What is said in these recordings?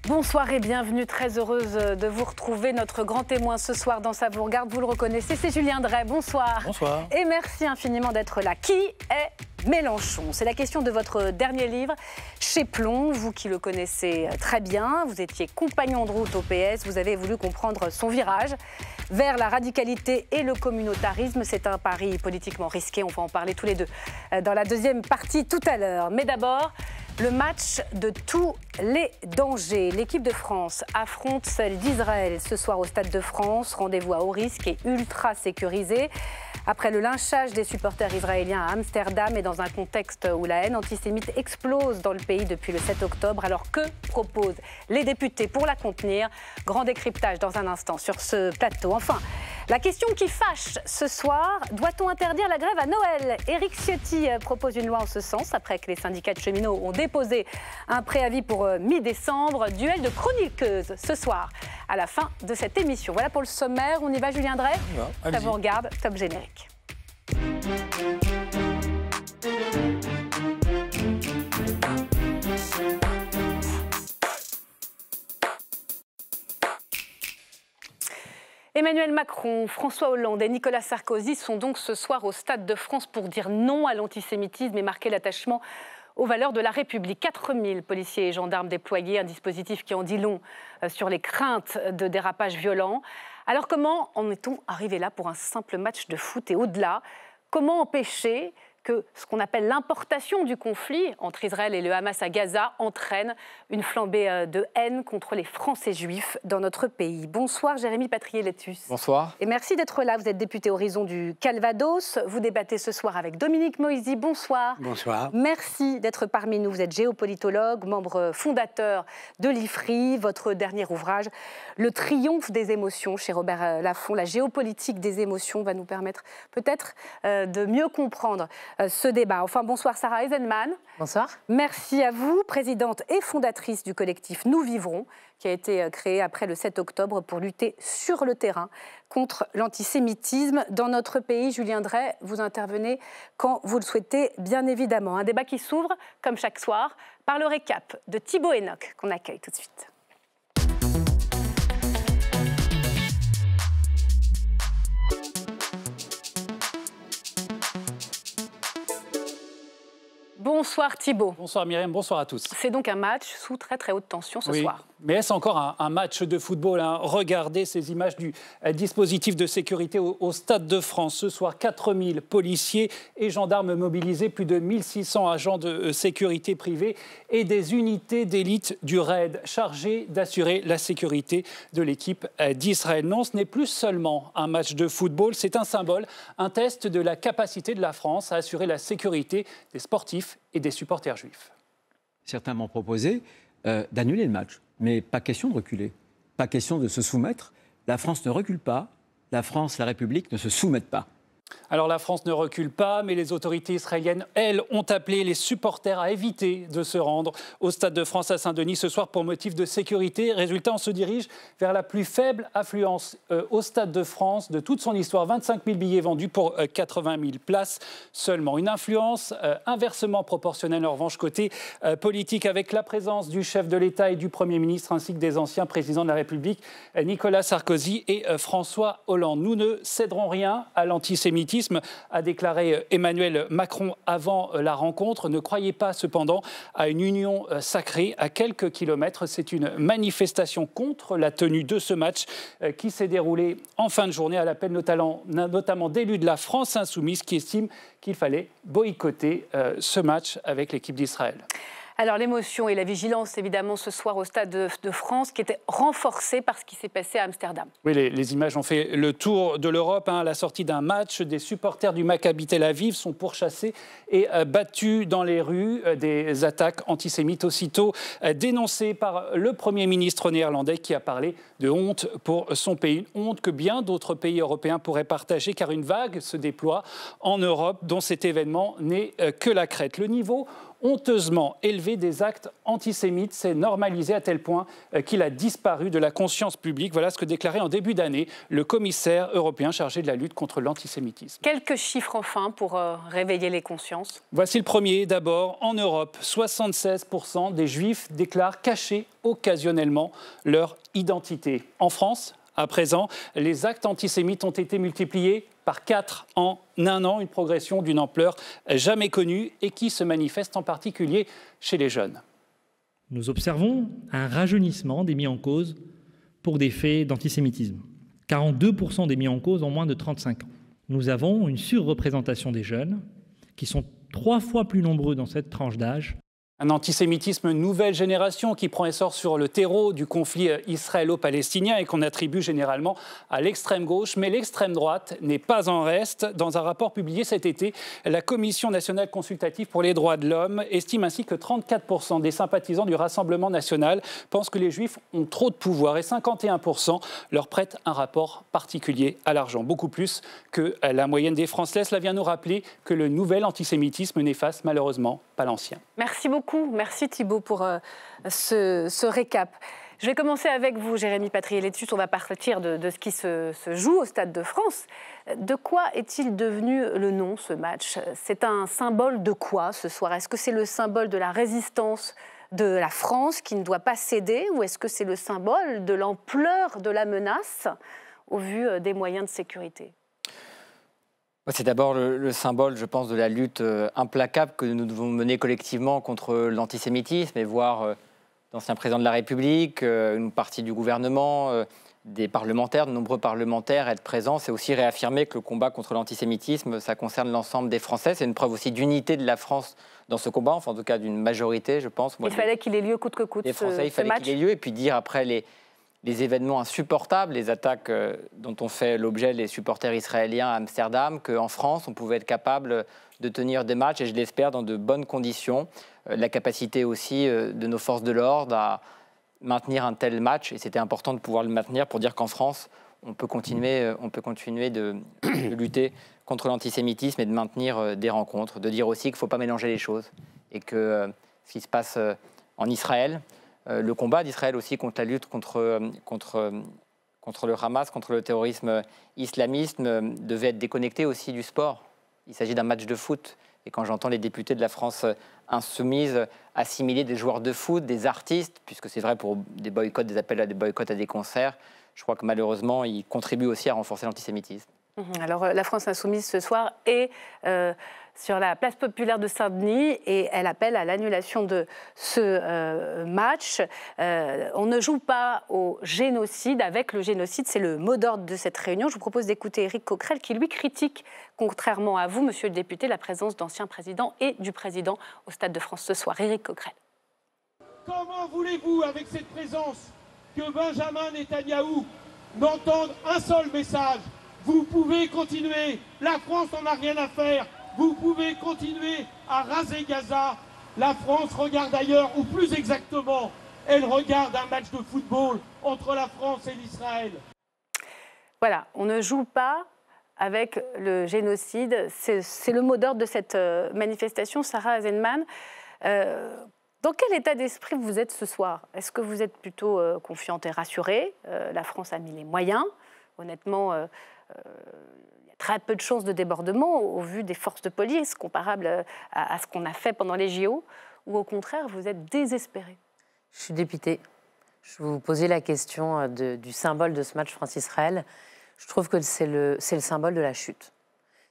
Bonsoir et bienvenue, très heureuse de vous retrouver. Notre grand témoin ce soir dans Ça vous regarde, vous le reconnaissez, c'est Julien Drey. Bonsoir. Bonsoir. Et merci infiniment d'être là. Qui est Mélenchon? C'est la question de votre dernier livre, Chez Plomb. Vous qui le connaissez très bien, vous étiez compagnon de route au PS, vous avez voulu comprendre son virage vers la radicalité et le communautarisme. C'est un pari politiquement risqué, on va en parler tous les deux dans la deuxième partie tout à l'heure. Mais d'abord, le match de tous les dangers. L'équipe de France affronte celle d'Israël ce soir au Stade de France. Rendez-vous à haut risque et ultra sécurisé. Après le lynchage des supporters israéliens à Amsterdam et dans un contexte où la haine antisémite explose dans le pays depuis le 7 octobre. Alors que proposent les députés pour la contenir? Grand décryptage dans un instant sur ce plateau. Enfin, la question qui fâche ce soir, doit-on interdire la grève à Noël? Éric Ciotti propose une loi en ce sens après que les syndicats de cheminots ont déposé un préavis pour mi-décembre. Duel de chroniqueuses ce soir à la fin de cette émission. Voilà pour le sommaire. On y va, Julien Drey? Ça vous regarde, top générique. Emmanuel Macron, François Hollande et Nicolas Sarkozy sont donc ce soir au Stade de France pour dire non à l'antisémitisme et marquer l'attachement aux valeurs de la République. 4000 policiers et gendarmes déployés, un dispositif qui en dit long sur les craintes de dérapages violents. Alors comment en est-on arrivé là pour un simple match de foot et au-delà? Comment empêcher que ce qu'on appelle l'importation du conflit entre Israël et le Hamas à Gaza entraîne une flambée de haine contre les Français juifs dans notre pays? Bonsoir Jérémy Patrier-Letus. Bonsoir. Et merci d'être là. Vous êtes député Horizon du Calvados. Vous débattez ce soir avec Dominique Moisy. Bonsoir. Bonsoir. Merci d'être parmi nous. Vous êtes géopolitologue, membre fondateur de l'IFRI. Votre dernier ouvrage, Le triomphe des émotions, chez Robert Laffont, la géopolitique des émotions, va nous permettre peut-être de mieux comprendre ce débat. Enfin, bonsoir Sarah Eisenman. Bonsoir. Merci à vous, présidente et fondatrice du collectif Nous Vivrons, qui a été créé après le 7 octobre pour lutter sur le terrain contre l'antisémitisme dans notre pays. Julien Drey, vous intervenez quand vous le souhaitez, bien évidemment. Un débat qui s'ouvre, comme chaque soir, par le récap de Thibaut Enoch, qu'on accueille tout de suite. Bonsoir Thibaut. Bonsoir Myriam, bonsoir à tous. C'est donc un match sous très très haute tension ce soir. Mais est-ce encore un match de football, hein? Regardez ces images du dispositif de sécurité au Stade de France. Ce soir, 4000 policiers et gendarmes mobilisés, plus de 1600 agents de sécurité privée et des unités d'élite du RAID chargées d'assurer la sécurité de l'équipe d'Israël. Non, ce n'est plus seulement un match de football, c'est un symbole, un test de la capacité de la France à assurer la sécurité des sportifs et des supporters juifs. Certains m'ont proposé d'annuler le match, mais pas question de reculer, pas question de se soumettre. La France ne recule pas, la France, la République ne se soumettent pas. Alors la France ne recule pas, mais les autorités israéliennes, elles, ont appelé les supporters à éviter de se rendre au Stade de France à Saint-Denis ce soir pour motif de sécurité. Résultat, on se dirige vers la plus faible affluence au Stade de France de toute son histoire. 25 000 billets vendus pour 80 000 places seulement. Une influence inversement proportionnelle en revanche côté politique, avec la présence du chef de l'État et du Premier ministre ainsi que des anciens présidents de la République, Nicolas Sarkozy et François Hollande. Nous ne céderons rien à l'antisémitisme, a déclaré Emmanuel Macron avant la rencontre. Ne croyez pas cependant à une union sacrée à quelques kilomètres. C'est une manifestation contre la tenue de ce match qui s'est déroulé en fin de journée à l'appel notamment d'élus de la France insoumise qui estiment qu'il fallait boycotter ce match avec l'équipe d'Israël. Alors l'émotion et la vigilance, évidemment, ce soir au Stade de France, qui était renforcée par ce qui s'est passé à Amsterdam. Oui, les images ont fait le tour de l'Europe. À la sortie d'un match, des supporters du Maccabi Tel Aviv sont pourchassés et battus dans les rues. Des attaques antisémites aussitôt dénoncées par le Premier ministre néerlandais qui a parlé de honte pour son pays. Une honte que bien d'autres pays européens pourraient partager, car une vague se déploie en Europe dont cet événement n'est que la crête. Le niveau honteusement élevé des actes antisémites. C'est normalisé à tel point qu'il a disparu de la conscience publique. Voilà ce que déclarait en début d'année le commissaire européen chargé de la lutte contre l'antisémitisme. Quelques chiffres enfin pour réveiller les consciences. Voici le premier. D'abord, en Europe, 76% des Juifs déclarent cacher occasionnellement leur identité. En France, à présent, les actes antisémites ont été multipliés par 4 en un an, une progression d'une ampleur jamais connue et qui se manifeste en particulier chez les jeunes. Nous observons un rajeunissement des mis en cause pour des faits d'antisémitisme. 42% des mis en cause ont moins de 35 ans. Nous avons une surreprésentation des jeunes qui sont 3 fois plus nombreux dans cette tranche d'âge. Un antisémitisme nouvelle génération qui prend essor sur le terreau du conflit israélo-palestinien et qu'on attribue généralement à l'extrême gauche. Mais l'extrême droite n'est pas en reste. Dans un rapport publié cet été, la Commission nationale consultative pour les droits de l'homme estime ainsi que 34% des sympathisants du Rassemblement national pensent que les Juifs ont trop de pouvoir et 51% leur prêtent un rapport particulier à l'argent. Beaucoup plus que la moyenne des Français. Cela vient nous rappeler que le nouvel antisémitisme n'efface malheureusement pas l'ancien. Merci beaucoup. Merci Thibault pour ce récap. Je vais commencer avec vous, Jérémy Patrielletsus. On va partir de ce qui se joue au Stade de France. De quoi est-il devenu le nom, ce match? C'est un symbole de quoi ce soir? Est-ce que c'est le symbole de la résistance de la France qui ne doit pas céder, ou est-ce que c'est le symbole de l'ampleur de la menace au vu des moyens de sécurité? C'est d'abord le symbole, je pense, de la lutte implacable que nous devons mener collectivement contre l'antisémitisme et voir l'ancien président de la République, une partie du gouvernement, des parlementaires, de nombreux parlementaires être présents. C'est aussi réaffirmer que le combat contre l'antisémitisme, ça concerne l'ensemble des Français. C'est une preuve aussi d'unité de la France dans ce combat, enfin en tout cas d'une majorité, je pense. Il fallait qu'il ait lieu coûte que coûte. Les Français, il fallait qu'il ait lieu, et puis dire après les événements insupportables, les attaques dont ont fait l'objet les supporters israéliens à Amsterdam, qu'en France, on pouvait être capable de tenir des matchs, et je l'espère, dans de bonnes conditions. La capacité aussi de nos forces de l'ordre à maintenir un tel match, et c'était important de pouvoir le maintenir pour dire qu'en France, on peut continuer de lutter contre l'antisémitisme et de maintenir des rencontres, de dire aussi qu'il ne faut pas mélanger les choses, et que ce qui se passe en Israël, le combat d'Israël aussi contre la lutte contre le Hamas, contre le terrorisme islamiste, devait être déconnecté aussi du sport. Il s'agit d'un match de foot. Et quand j'entends les députés de la France insoumise assimiler des joueurs de foot, des artistes, puisque c'est vrai pour des boycotts, des appels à des boycotts à des concerts, je crois que malheureusement, ils contribuent aussi à renforcer l'antisémitisme. Alors, la France insoumise ce soir est sur la place populaire de Saint-Denis et elle appelle à l'annulation de ce match. On ne joue pas au génocide avec le génocide, c'est le mot d'ordre de cette réunion. Je vous propose d'écouter Éric Coquerel qui, lui, critique, contrairement à vous, monsieur le député, la présence d'anciens présidents et du président au Stade de France ce soir. Éric Coquerel. Comment voulez-vous, avec cette présence, que Benjamin Netanyahou n'entende un seul message? Vous pouvez continuer, la France n'en a rien à faire, vous pouvez continuer à raser Gaza, la France regarde ailleurs, ou plus exactement, elle regarde un match de football entre la France et l'Israël. Voilà, on ne joue pas avec le génocide, c'est le mot d'ordre de cette manifestation. Sarah Azenman, dans quel état d'esprit vous êtes ce soir? Est-ce que vous êtes plutôt confiante et rassurée? La France a mis les moyens, honnêtement. Il y a très peu de chances de débordement au vu des forces de police comparables à ce qu'on a fait pendant les JO, ou au contraire, vous êtes désespéré? Je suis dépitée. Je vous posais la question du symbole de ce match France-Israël. Je trouve que c'est le symbole de la chute.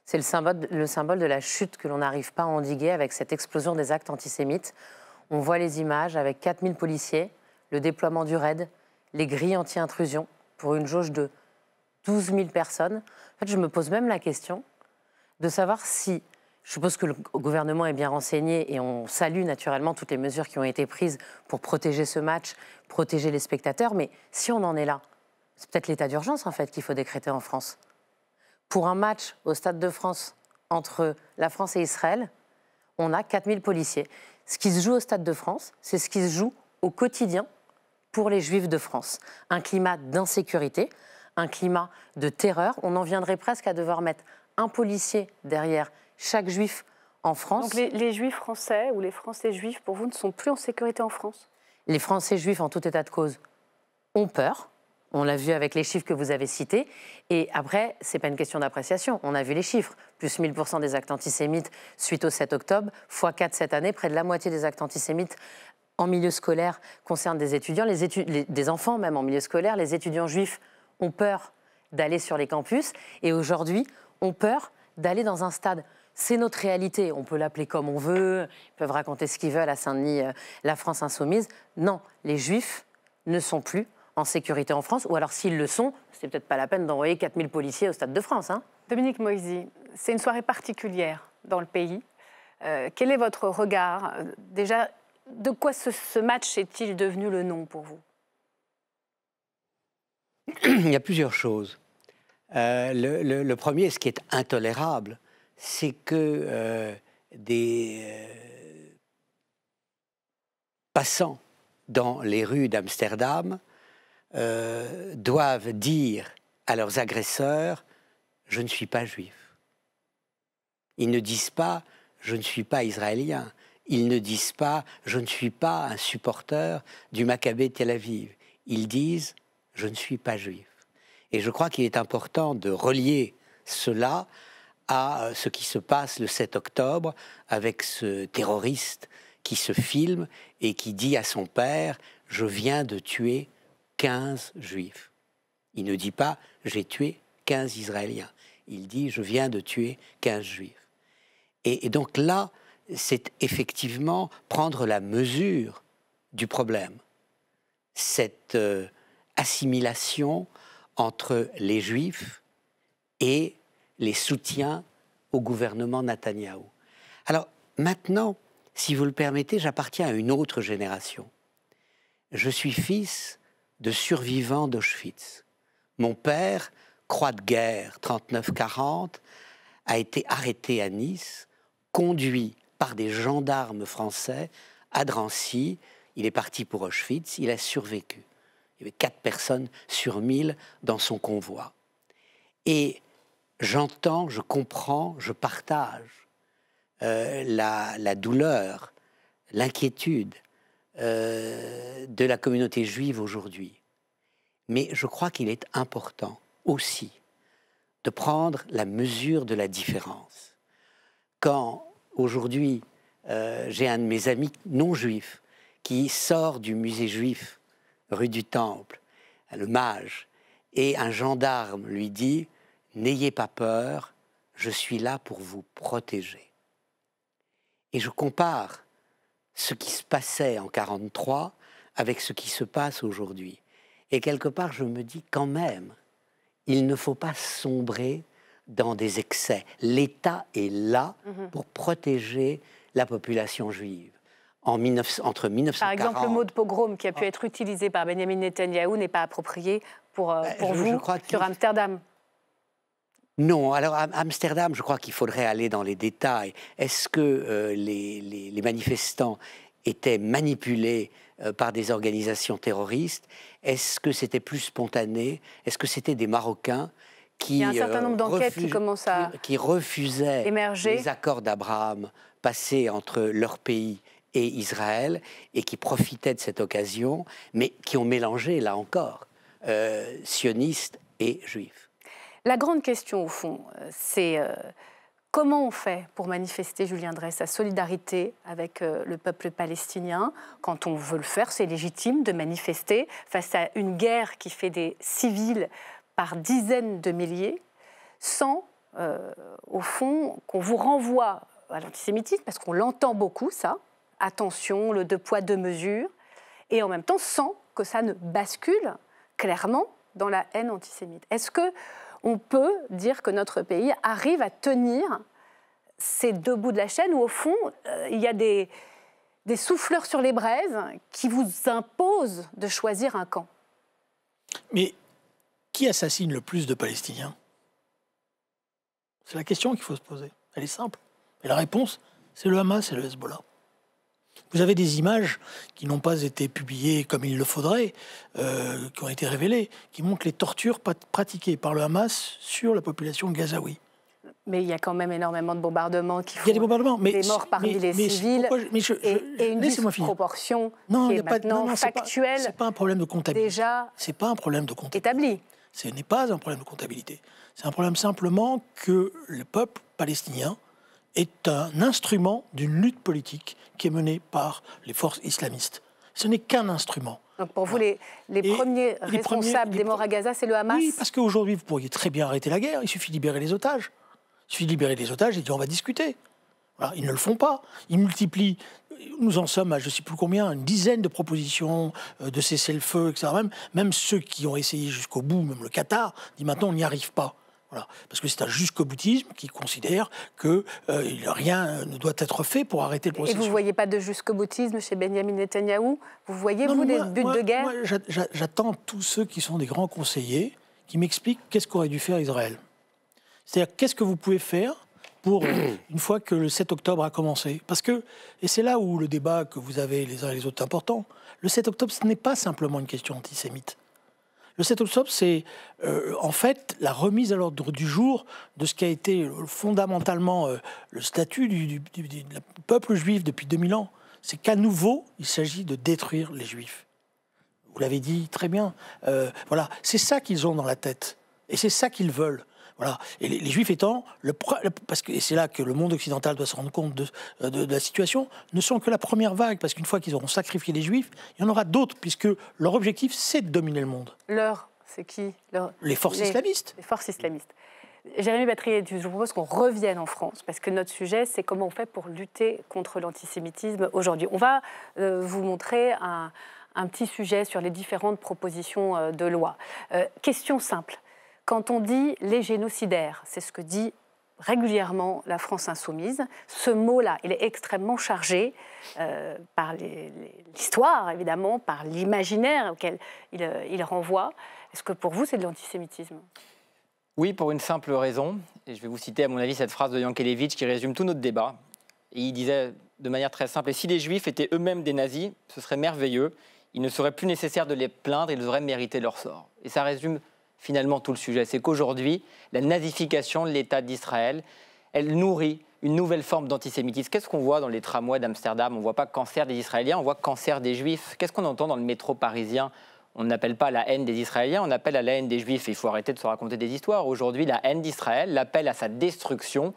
C'est le symbole de la chute que l'on n'arrive pas à endiguer avec cette explosion des actes antisémites. On voit les images avec 4000 policiers, le déploiement du RAID, les grilles anti-intrusion pour une jauge de 12 000 personnes. En fait, je me pose même la question de savoir si, je suppose que le gouvernement est bien renseigné et on salue naturellement toutes les mesures qui ont été prises pour protéger ce match, protéger les spectateurs, mais si on en est là, c'est peut-être l'état d'urgence en fait qu'il faut décréter en France. Pour un match au Stade de France entre la France et Israël, on a 4000 policiers. Ce qui se joue au Stade de France, c'est ce qui se joue au quotidien pour les Juifs de France. Un climat d'insécurité, un climat de terreur. On en viendrait presque à devoir mettre un policier derrière chaque Juif en France. Donc les Juifs français ou les Français juifs, pour vous, ne sont plus en sécurité en France? Les Français juifs, en tout état de cause, ont peur. On l'a vu avec les chiffres que vous avez cités. Et après, ce n'est pas une question d'appréciation. On a vu les chiffres. Plus 1000% des actes antisémites suite au 7 octobre, x4 cette année. Près de la moitié des actes antisémites en milieu scolaire concernent des étudiants, des enfants même en milieu scolaire. Les étudiants juifs ont peur d'aller sur les campus. Et aujourd'hui, ont peur d'aller dans un stade. C'est notre réalité. On peut l'appeler comme on veut. Ils peuvent raconter ce qu'ils veulent à Saint-Denis, la France insoumise. Non, les Juifs ne sont plus en sécurité en France. Ou alors, s'ils le sont, c'est peut-être pas la peine d'envoyer 4000 policiers au Stade de France. Hein. Dominique Moïsi, c'est une soirée particulière dans le pays. Quel est votre regard? Déjà, de quoi ce match est-il devenu le nom pour vous? Il y a plusieurs choses. Le premier, ce qui est intolérable, c'est que des passants dans les rues d'Amsterdam doivent dire à leurs agresseurs « je ne suis pas juif ». Ils ne disent pas « je ne suis pas israélien ». Ils ne disent pas « je ne suis pas un supporter du Maccabée Tel Aviv ». Ils disent « je ne suis pas juif ». Et je crois qu'il est important de relier cela à ce qui se passe le 7 octobre avec ce terroriste qui se filme et qui dit à son père « je viens de tuer 15 juifs ». Il ne dit pas « j'ai tué 15 Israéliens ». Il dit « je viens de tuer 15 juifs ». Et donc là, c'est effectivement prendre la mesure du problème. Cette assimilation entre les Juifs et les soutiens au gouvernement Netanyahou. Alors maintenant, si vous le permettez, j'appartiens à une autre génération. Je suis fils de survivants d'Auschwitz. Mon père, croix de guerre 39-40, a été arrêté à Nice, conduit par des gendarmes français à Drancy. Il est parti pour Auschwitz, il a survécu. Il y avait 4 personnes sur 1000 dans son convoi. Et j'entends, je comprends, je partage la douleur, l'inquiétude de la communauté juive aujourd'hui. Mais je crois qu'il est important aussi de prendre la mesure de la différence. Quand aujourd'hui j'ai un de mes amis non juifs qui sort du musée juif rue du Temple, le Mage, et un gendarme lui dit « N'ayez pas peur, je suis là pour vous protéger ». Et je compare ce qui se passait en 1943 avec ce qui se passe aujourd'hui. Et quelque part, je me dis quand même, il ne faut pas sombrer dans des excès. L'État est là pour protéger la population juive. Entre 1940... Par exemple, le mot de pogrom qui a pu être utilisé par Benjamin Netanyahou n'est pas approprié pour vous sur Amsterdam. Non, alors à Amsterdam, je crois qu'il faudrait aller dans les détails. Est-ce que les manifestants étaient manipulés par des organisations terroristes? Est-ce que c'était plus spontané? Est-ce que c'était des Marocains qui, il y a un certain nombre d'enquêtes qui commencent à qui refusaient émerger. Les accords d'Abraham passés entre leur pays et Israël et qui profitaient de cette occasion, mais qui ont mélangé, là encore, sionistes et juifs. La grande question, au fond, c'est comment on fait pour manifester, Julien Drey, sa solidarité avec le peuple palestinien? Quand on veut le faire, c'est légitime de manifester face à une guerre qui fait des civils par dizaines de milliers, sans, au fond, qu'on vous renvoie à l'antisémitisme, parce qu'on l'entend beaucoup, ça, attention, le 2 poids 2 mesures, et en même temps sans que ça ne bascule clairement dans la haine antisémite. Est-ce qu'on peut dire que notre pays arrive à tenir ces deux bouts de la chaîne, où au fond, il y a des souffleurs sur les braises qui vous imposent de choisir un camp? Mais qui assassine le plus de Palestiniens? C'est la question qu'il faut se poser. Elle est simple. Et la réponse, c'est le Hamas et le Hezbollah. Vous avez des images qui n'ont pas été publiées comme il le faudrait, qui ont été révélées, qui montrent les tortures pratiquées par le Hamas sur la population gazaoui. Mais il y a quand même énormément de bombardements qui font Il y a des bombardements, mais des morts parmi les civils et une disproportion qui est maintenant factuelle. C'est pas un problème de comptabilité. Déjà, c'est pas un problème de comptabilité. Établi. Ce n'est pas un problème de comptabilité. C'est un problème simplement que le peuple palestinien est un instrument d'une lutte politique qui est menée par les forces islamistes. Ce n'est qu'un instrument. Donc pour vous, les premiers responsables des morts à Gaza, c'est le Hamas? Oui, parce qu'aujourd'hui, vous pourriez très bien arrêter la guerre. Il suffit de libérer les otages. Il suffit de libérer les otages et de dire on va discuter. Voilà, ils ne le font pas. Ils multiplient. Nous en sommes à je ne sais plus combien, une dizaine de propositions de cessez-le-feu, etc. Même ceux qui ont essayé jusqu'au bout, même le Qatar, dit maintenant on n'y arrive pas. Voilà. Parce que c'est un jusqu'au-boutisme qui considère que rien ne doit être fait pour arrêter le processus. Et vous ne voyez pas de jusqu'au-boutisme chez Benyamin Netanyahou? Vous voyez, vous, des buts de guerre? Moi, j'attends tous ceux qui sont des grands conseillers qui m'expliquent qu'est-ce qu'aurait dû faire Israël. C'est-à-dire, qu'est-ce que vous pouvez faire pour, une fois que le 7 octobre a commencé? Parce que, et c'est là où le débat que vous avez les uns et les autres est important, le 7 octobre, ce n'est pas simplement une question antisémite. Le 7 octobre, c'est en fait la remise à l'ordre du jour de ce qui a été fondamentalement le statut du peuple juif depuis 2000 ans. C'est qu'à nouveau, il s'agit de détruire les juifs. Vous l'avez dit très bien. Voilà, c'est ça qu'ils ont dans la tête. Et c'est ça qu'ils veulent. Voilà. Et les Juifs étant, parce que c'est là que le monde occidental doit se rendre compte de la situation, ne sont que la première vague, parce qu'une fois qu'ils auront sacrifié les Juifs, il y en aura d'autres, puisque leur objectif, c'est de dominer le monde. C'est qui Les forces islamistes. Les forces islamistes. Jérémy Battrier, je vous propose qu'on revienne en France, parce que notre sujet, c'est comment on fait pour lutter contre l'antisémitisme aujourd'hui. On va vous montrer un petit sujet sur les différentes propositions de loi. Question simple. Quand on dit les génocidaires, c'est ce que dit régulièrement la France insoumise. Ce mot-là, il est extrêmement chargé par l'histoire, évidemment, par l'imaginaire auquel il renvoie. Est-ce que pour vous, c'est de l'antisémitisme? Oui, pour une simple raison. Et je vais vous citer, à mon avis, cette phrase de Yankelevitch qui résume tout notre débat. Et il disait de manière très simple, « Et si les Juifs étaient eux-mêmes des nazis, ce serait merveilleux. Il ne serait plus nécessaire de les plaindre, ils auraient mérité leur sort. » Et ça résume finalement tout le sujet. C'est qu'aujourd'hui, la nazification de l'État d'Israël, elle nourrit une nouvelle forme d'antisémitisme. Qu'est-ce qu'on voit dans les tramways d'Amsterdam? On ne voit pas cancer des Israéliens, on voit cancer des Juifs. Qu'est-ce qu'on entend dans le métro parisien? On n'appelle pas la haine des Israéliens, on appelle à la haine des Juifs. Et il faut arrêter de se raconter des histoires. Aujourd'hui, la haine d'Israël, l'appel à sa destruction,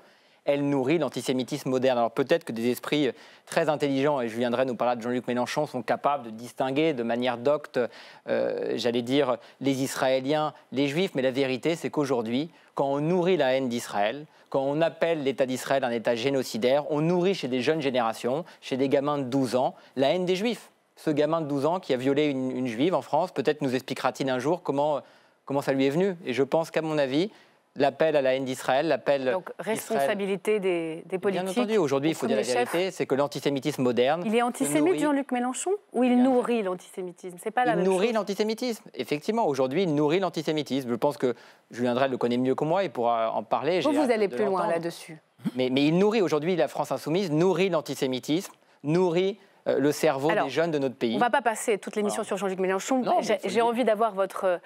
elle nourrit l'antisémitisme moderne. Alors peut-être que des esprits très intelligents, et je viendrai nous parler de Jean-Luc Mélenchon, sont capables de distinguer de manière docte, j'allais dire, les Israéliens, les Juifs, mais la vérité, c'est qu'aujourd'hui, quand on nourrit la haine d'Israël, quand on appelle l'État d'Israël un État génocidaire, on nourrit chez des jeunes générations, chez des gamins de 12 ans, la haine des Juifs. Ce gamin de 12 ans qui a violé une Juive en France, peut-être nous expliquera-t-il un jour comment ça lui est venu. Et je pense qu'à mon avis, l'appel à la haine d'Israël, l'appel... Donc, responsabilité des politiques. Bien entendu, aujourd'hui, il faut dire la vérité, c'est que l'antisémitisme moderne... Il est antisémite, Jean-Luc Mélenchon, ou il nourrit l'antisémitisme? C'est pas la même chose. Il nourrit l'antisémitisme, effectivement. Aujourd'hui, il nourrit l'antisémitisme. Je pense que Julien Drey le connaît mieux que moi, il pourra en parler. Vous allez plus loin là-dessus. Mais il nourrit, aujourd'hui, la France insoumise nourrit l'antisémitisme, nourrit le cerveau des jeunes de notre pays. On ne va pas passer toute l'émission sur Jean-Luc Mélenchon. J'ai envie d'avoir votre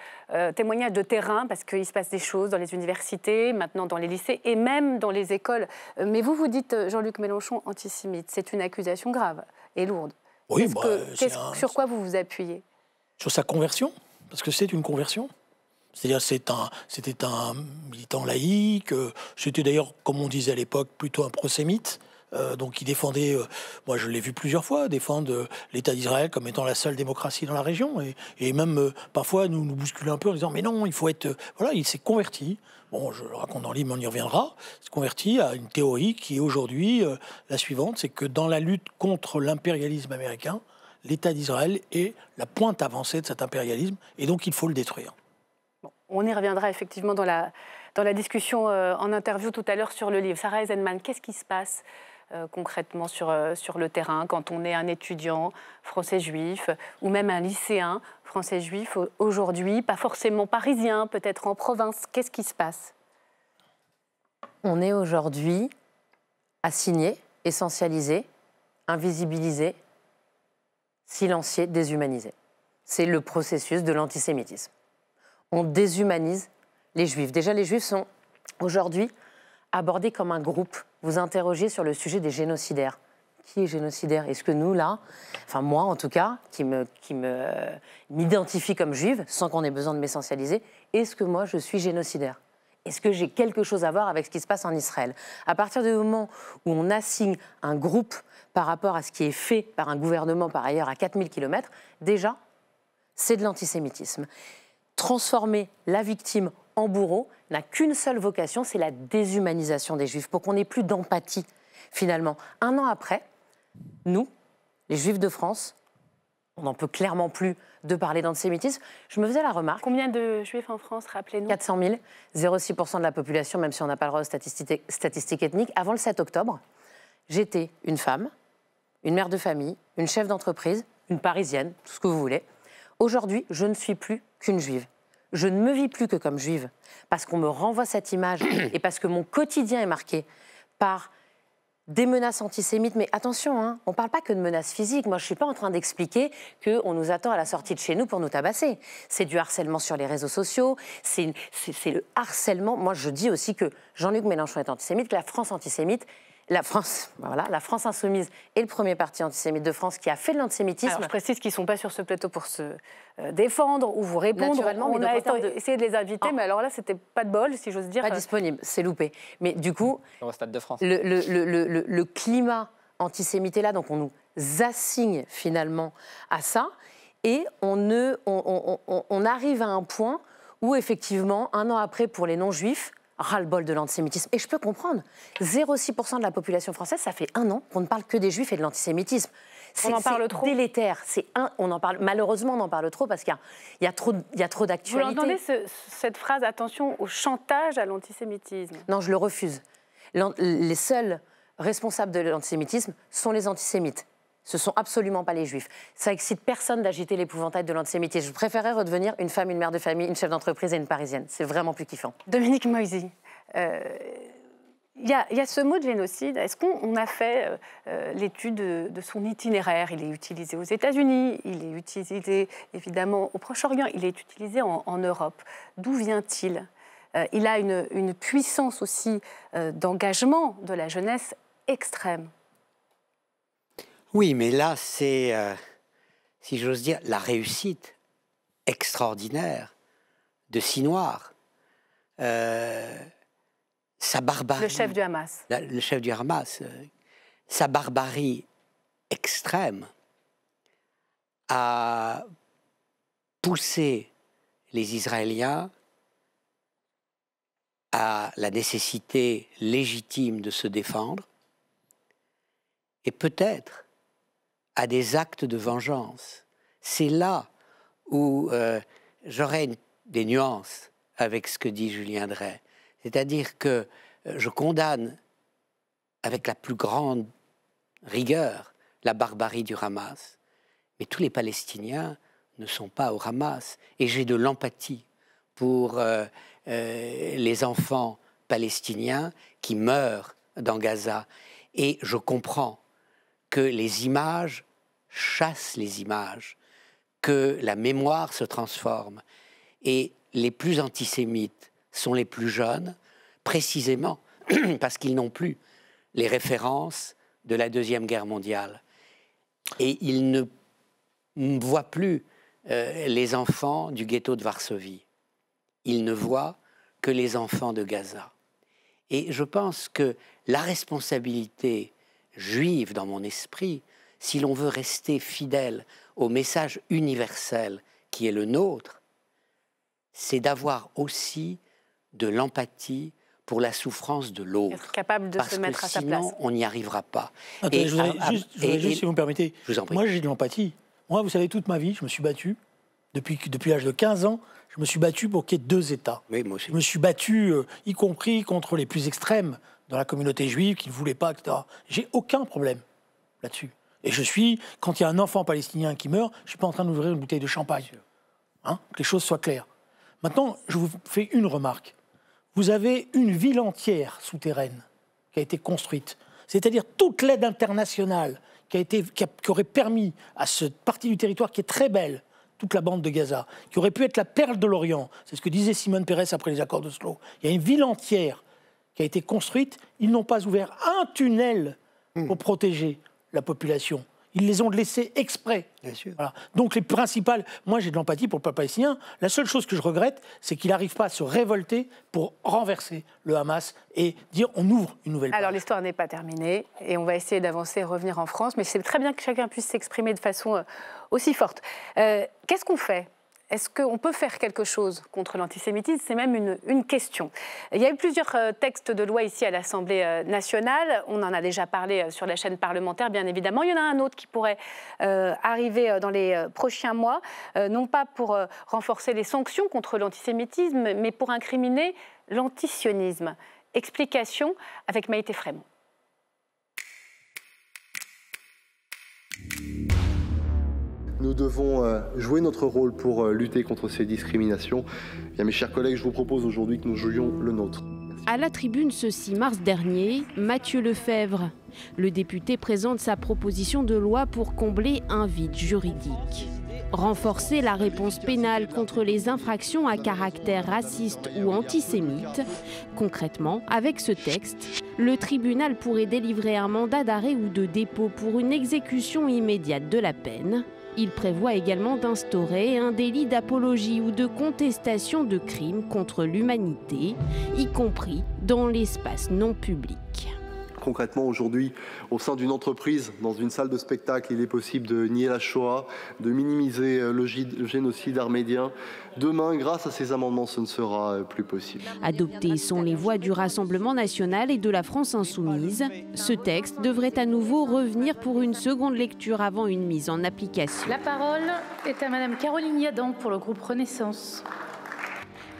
témoignage de terrain, parce qu'il se passe des choses dans les universités, maintenant dans les lycées et même dans les écoles. Mais vous dites Jean-Luc Mélenchon antisémite. C'est une accusation grave et lourde. Oui, sur quoi vous vous appuyez? Sur sa conversion, parce que c'est une conversion. C'est-à-dire c'était un militant laïque, c'était d'ailleurs, comme on disait à l'époque, plutôt un prosémite. Donc il défendait, moi je l'ai vu plusieurs fois, défendre l'État d'Israël comme étant la seule démocratie dans la région, et même parfois nous bousculer un peu en disant mais non, il faut être... Voilà, il s'est converti, bon je le raconte dans le livre, mais on y reviendra, il s'est converti à une théorie qui est aujourd'hui la suivante, c'est que dans la lutte contre l'impérialisme américain, l'État d'Israël est la pointe avancée de cet impérialisme, et donc il faut le détruire. Bon, on y reviendra effectivement dans la discussion en interview tout à l'heure sur le livre. Sarah Eisenman, qu'est-ce qui se passe concrètement sur le terrain quand on est un étudiant français-juif ou même un lycéen français-juif aujourd'hui, pas forcément parisien, peut-être en province? Qu'est-ce qui se passe? On est aujourd'hui assigné, essentialisé, invisibilisé, silencié, déshumanisé. C'est le processus de l'antisémitisme. On déshumanise les Juifs. Déjà, les Juifs sont aujourd'hui abordé comme un groupe. Vous interrogez sur le sujet des génocidaires. Qui est génocidaire? Est-ce que nous, là, enfin moi en tout cas, qui m'identifie comme juive, sans qu'on ait besoin de m'essentialiser, est-ce que moi je suis génocidaire? Est-ce que j'ai quelque chose à voir avec ce qui se passe en Israël? À partir du moment où on assigne un groupe par rapport à ce qui est fait par un gouvernement, par ailleurs, à 4000 km, déjà, c'est de l'antisémitisme. Transformer la victime en bourreau n'a qu'une seule vocation, c'est la déshumanisation des Juifs, pour qu'on n'ait plus d'empathie, finalement. Un an après, nous, les Juifs de France, on n'en peut clairement plus de parler d'antisémitisme. Je me faisais la remarque. Combien de Juifs en France, rappelez-nous? 400 000, 0,6% de la population, même si on n'a pas le droit aux statistiques ethniques. Avant le 7 octobre, j'étais une femme, une mère de famille, une chef d'entreprise, une parisienne, tout ce que vous voulez. Aujourd'hui, je ne suis plus qu'une juive. Je ne me vis plus que comme juive, parce qu'on me renvoie cette image et parce que mon quotidien est marqué par des menaces antisémites. Mais attention, hein, on ne parle pas que de menaces physiques. Moi, je ne suis pas en train d'expliquer qu'on nous attend à la sortie de chez nous pour nous tabasser. C'est du harcèlement sur les réseaux sociaux, c'est le harcèlement. Moi, je dis aussi que Jean-Luc Mélenchon est antisémite, que la France antisémite, la France insoumise est le premier parti antisémite de France qui a fait de l'antisémitisme. Alors, je précise qu'ils ne sont pas sur ce plateau pour se défendre ou vous répondre. Naturellement, on mais a essayé de les inviter, mais alors là, c'était pas de bol, si j'ose dire. Pas disponible, c'est loupé. Mais du coup, Au Stade de France. le climat antisémite est là, donc on nous assigne finalement à ça, et on arrive à un point où effectivement, un an après, pour les non-juifs, ras-le-bol de l'antisémitisme. Et je peux comprendre, 0,6% de la population française, ça fait un an qu'on ne parle que des juifs et de l'antisémitisme. On en parle trop. C'est délétère. Malheureusement, on en parle trop parce qu'il y a trop d'actualité. Vous l'entendez, cette phrase, attention au chantage à l'antisémitisme? Non, je le refuse. Les seuls responsables de l'antisémitisme sont les antisémites. Ce ne sont absolument pas les juifs. Ça excite personne d'agiter l'épouvantail de l'antisémitisme. Je préférais redevenir une femme, une mère de famille, une chef d'entreprise et une parisienne. C'est vraiment plus kiffant. Dominique Moisy, il y a ce mot de génocide. Est-ce qu'on a fait l'étude de son itinéraire? Il est utilisé aux États-Unis, il est utilisé évidemment au Proche-Orient, il est utilisé en Europe. D'où vient-il? Il a une puissance aussi d'engagement de la jeunesse extrême. Oui, mais là, c'est, si j'ose dire, la réussite extraordinaire de Sinoir. Sa barbarie. Le chef du Hamas. Le chef du Hamas. Sa barbarie extrême a poussé les Israéliens à la nécessité légitime de se défendre et peut-être à des actes de vengeance. C'est là où j'aurais des nuances avec ce que dit Julien Drey. C'est-à-dire que je condamne avec la plus grande rigueur la barbarie du Hamas. Mais tous les Palestiniens ne sont pas au Hamas. Et j'ai de l'empathie pour les enfants palestiniens qui meurent dans Gaza. Et je comprends que les images chassent les images, que la mémoire se transforme. Et les plus antisémites sont les plus jeunes, précisément parce qu'ils n'ont plus les références de la Deuxième Guerre mondiale. Et ils ne voient plus les enfants du ghetto de Varsovie. Ils ne voient que les enfants de Gaza. Et je pense que la responsabilité juive dans mon esprit, si l'on veut rester fidèle au message universel qui est le nôtre, c'est d'avoir aussi de l'empathie pour la souffrance de l'autre. Être capable de se mettre à sa place. Sinon, on n'y arrivera pas. Attendez, je voudrais juste, si vous me permettez, je vous en prie. Moi j'ai de l'empathie. Moi, vous savez, toute ma vie, je me suis battu. Depuis l'âge de 15 ans, je me suis battu pour qu'il y ait deux États. Oui, moi aussi. Je me suis battu, y compris contre les plus extrêmes dans la communauté juive, qui ne voulaient pas, etc. J'ai aucun problème là-dessus. Et quand il y a un enfant palestinien qui meurt, je ne suis pas en train d'ouvrir une bouteille de champagne. Hein, que les choses soient claires. Maintenant, je vous fais une remarque. Vous avez une ville entière souterraine qui a été construite. C'est-à-dire toute l'aide internationale qui aurait permis à cette partie du territoire qui est très belle, toute la bande de Gaza, qui aurait pu être la perle de l'Orient. C'est ce que disait Simone Peres après les accords d'Oslo. Il y a une ville entière qui a été construite, ils n'ont pas ouvert un tunnel pour protéger la population. Ils les ont laissés exprès. Bien sûr. Voilà. Donc les principales... Moi, j'ai de l'empathie pour le peuple palestinien. La seule chose que je regrette, c'est qu'il n'arrive pas à se révolter pour renverser le Hamas et dire on ouvre une nouvelle page. Alors l'histoire n'est pas terminée et on va essayer d'avancer et revenir en France. Mais c'est très bien que chacun puisse s'exprimer de façon aussi forte. Qu'est-ce qu'on fait ? Est-ce qu'on peut faire quelque chose contre l'antisémitisme? C'est même une question. Il y a eu plusieurs textes de loi ici à l'Assemblée nationale. On en a déjà parlé sur la chaîne parlementaire, bien évidemment. Il y en a un autre qui pourrait arriver dans les prochains mois, non pas pour renforcer les sanctions contre l'antisémitisme, mais pour incriminer l'antisionisme. Explication avec Maïté Frémont. Nous devons jouer notre rôle pour lutter contre ces discriminations. Bien, mes chers collègues, je vous propose aujourd'hui que nous jouions le nôtre. Merci. À la tribune ce 6 mars dernier, Mathieu Lefebvre. Le député présente sa proposition de loi pour combler un vide juridique. Renforcer la réponse pénale contre les infractions à caractère raciste ou antisémite. Concrètement, avec ce texte, le tribunal pourrait délivrer un mandat d'arrêt ou de dépôt pour une exécution immédiate de la peine. Il prévoit également d'instaurer un délit d'apologie ou de contestation de crimes contre l'humanité, y compris dans l'espace non public. Concrètement, aujourd'hui, au sein d'une entreprise, dans une salle de spectacle, il est possible de nier la Shoah, de minimiser le génocide arménien. Demain, grâce à ces amendements, ce ne sera plus possible. Adoptés sont les voix du Rassemblement national et de la France insoumise. Ce texte devrait à nouveau revenir pour une seconde lecture avant une mise en application. La parole est à Madame Caroline Yadan pour le groupe Renaissance.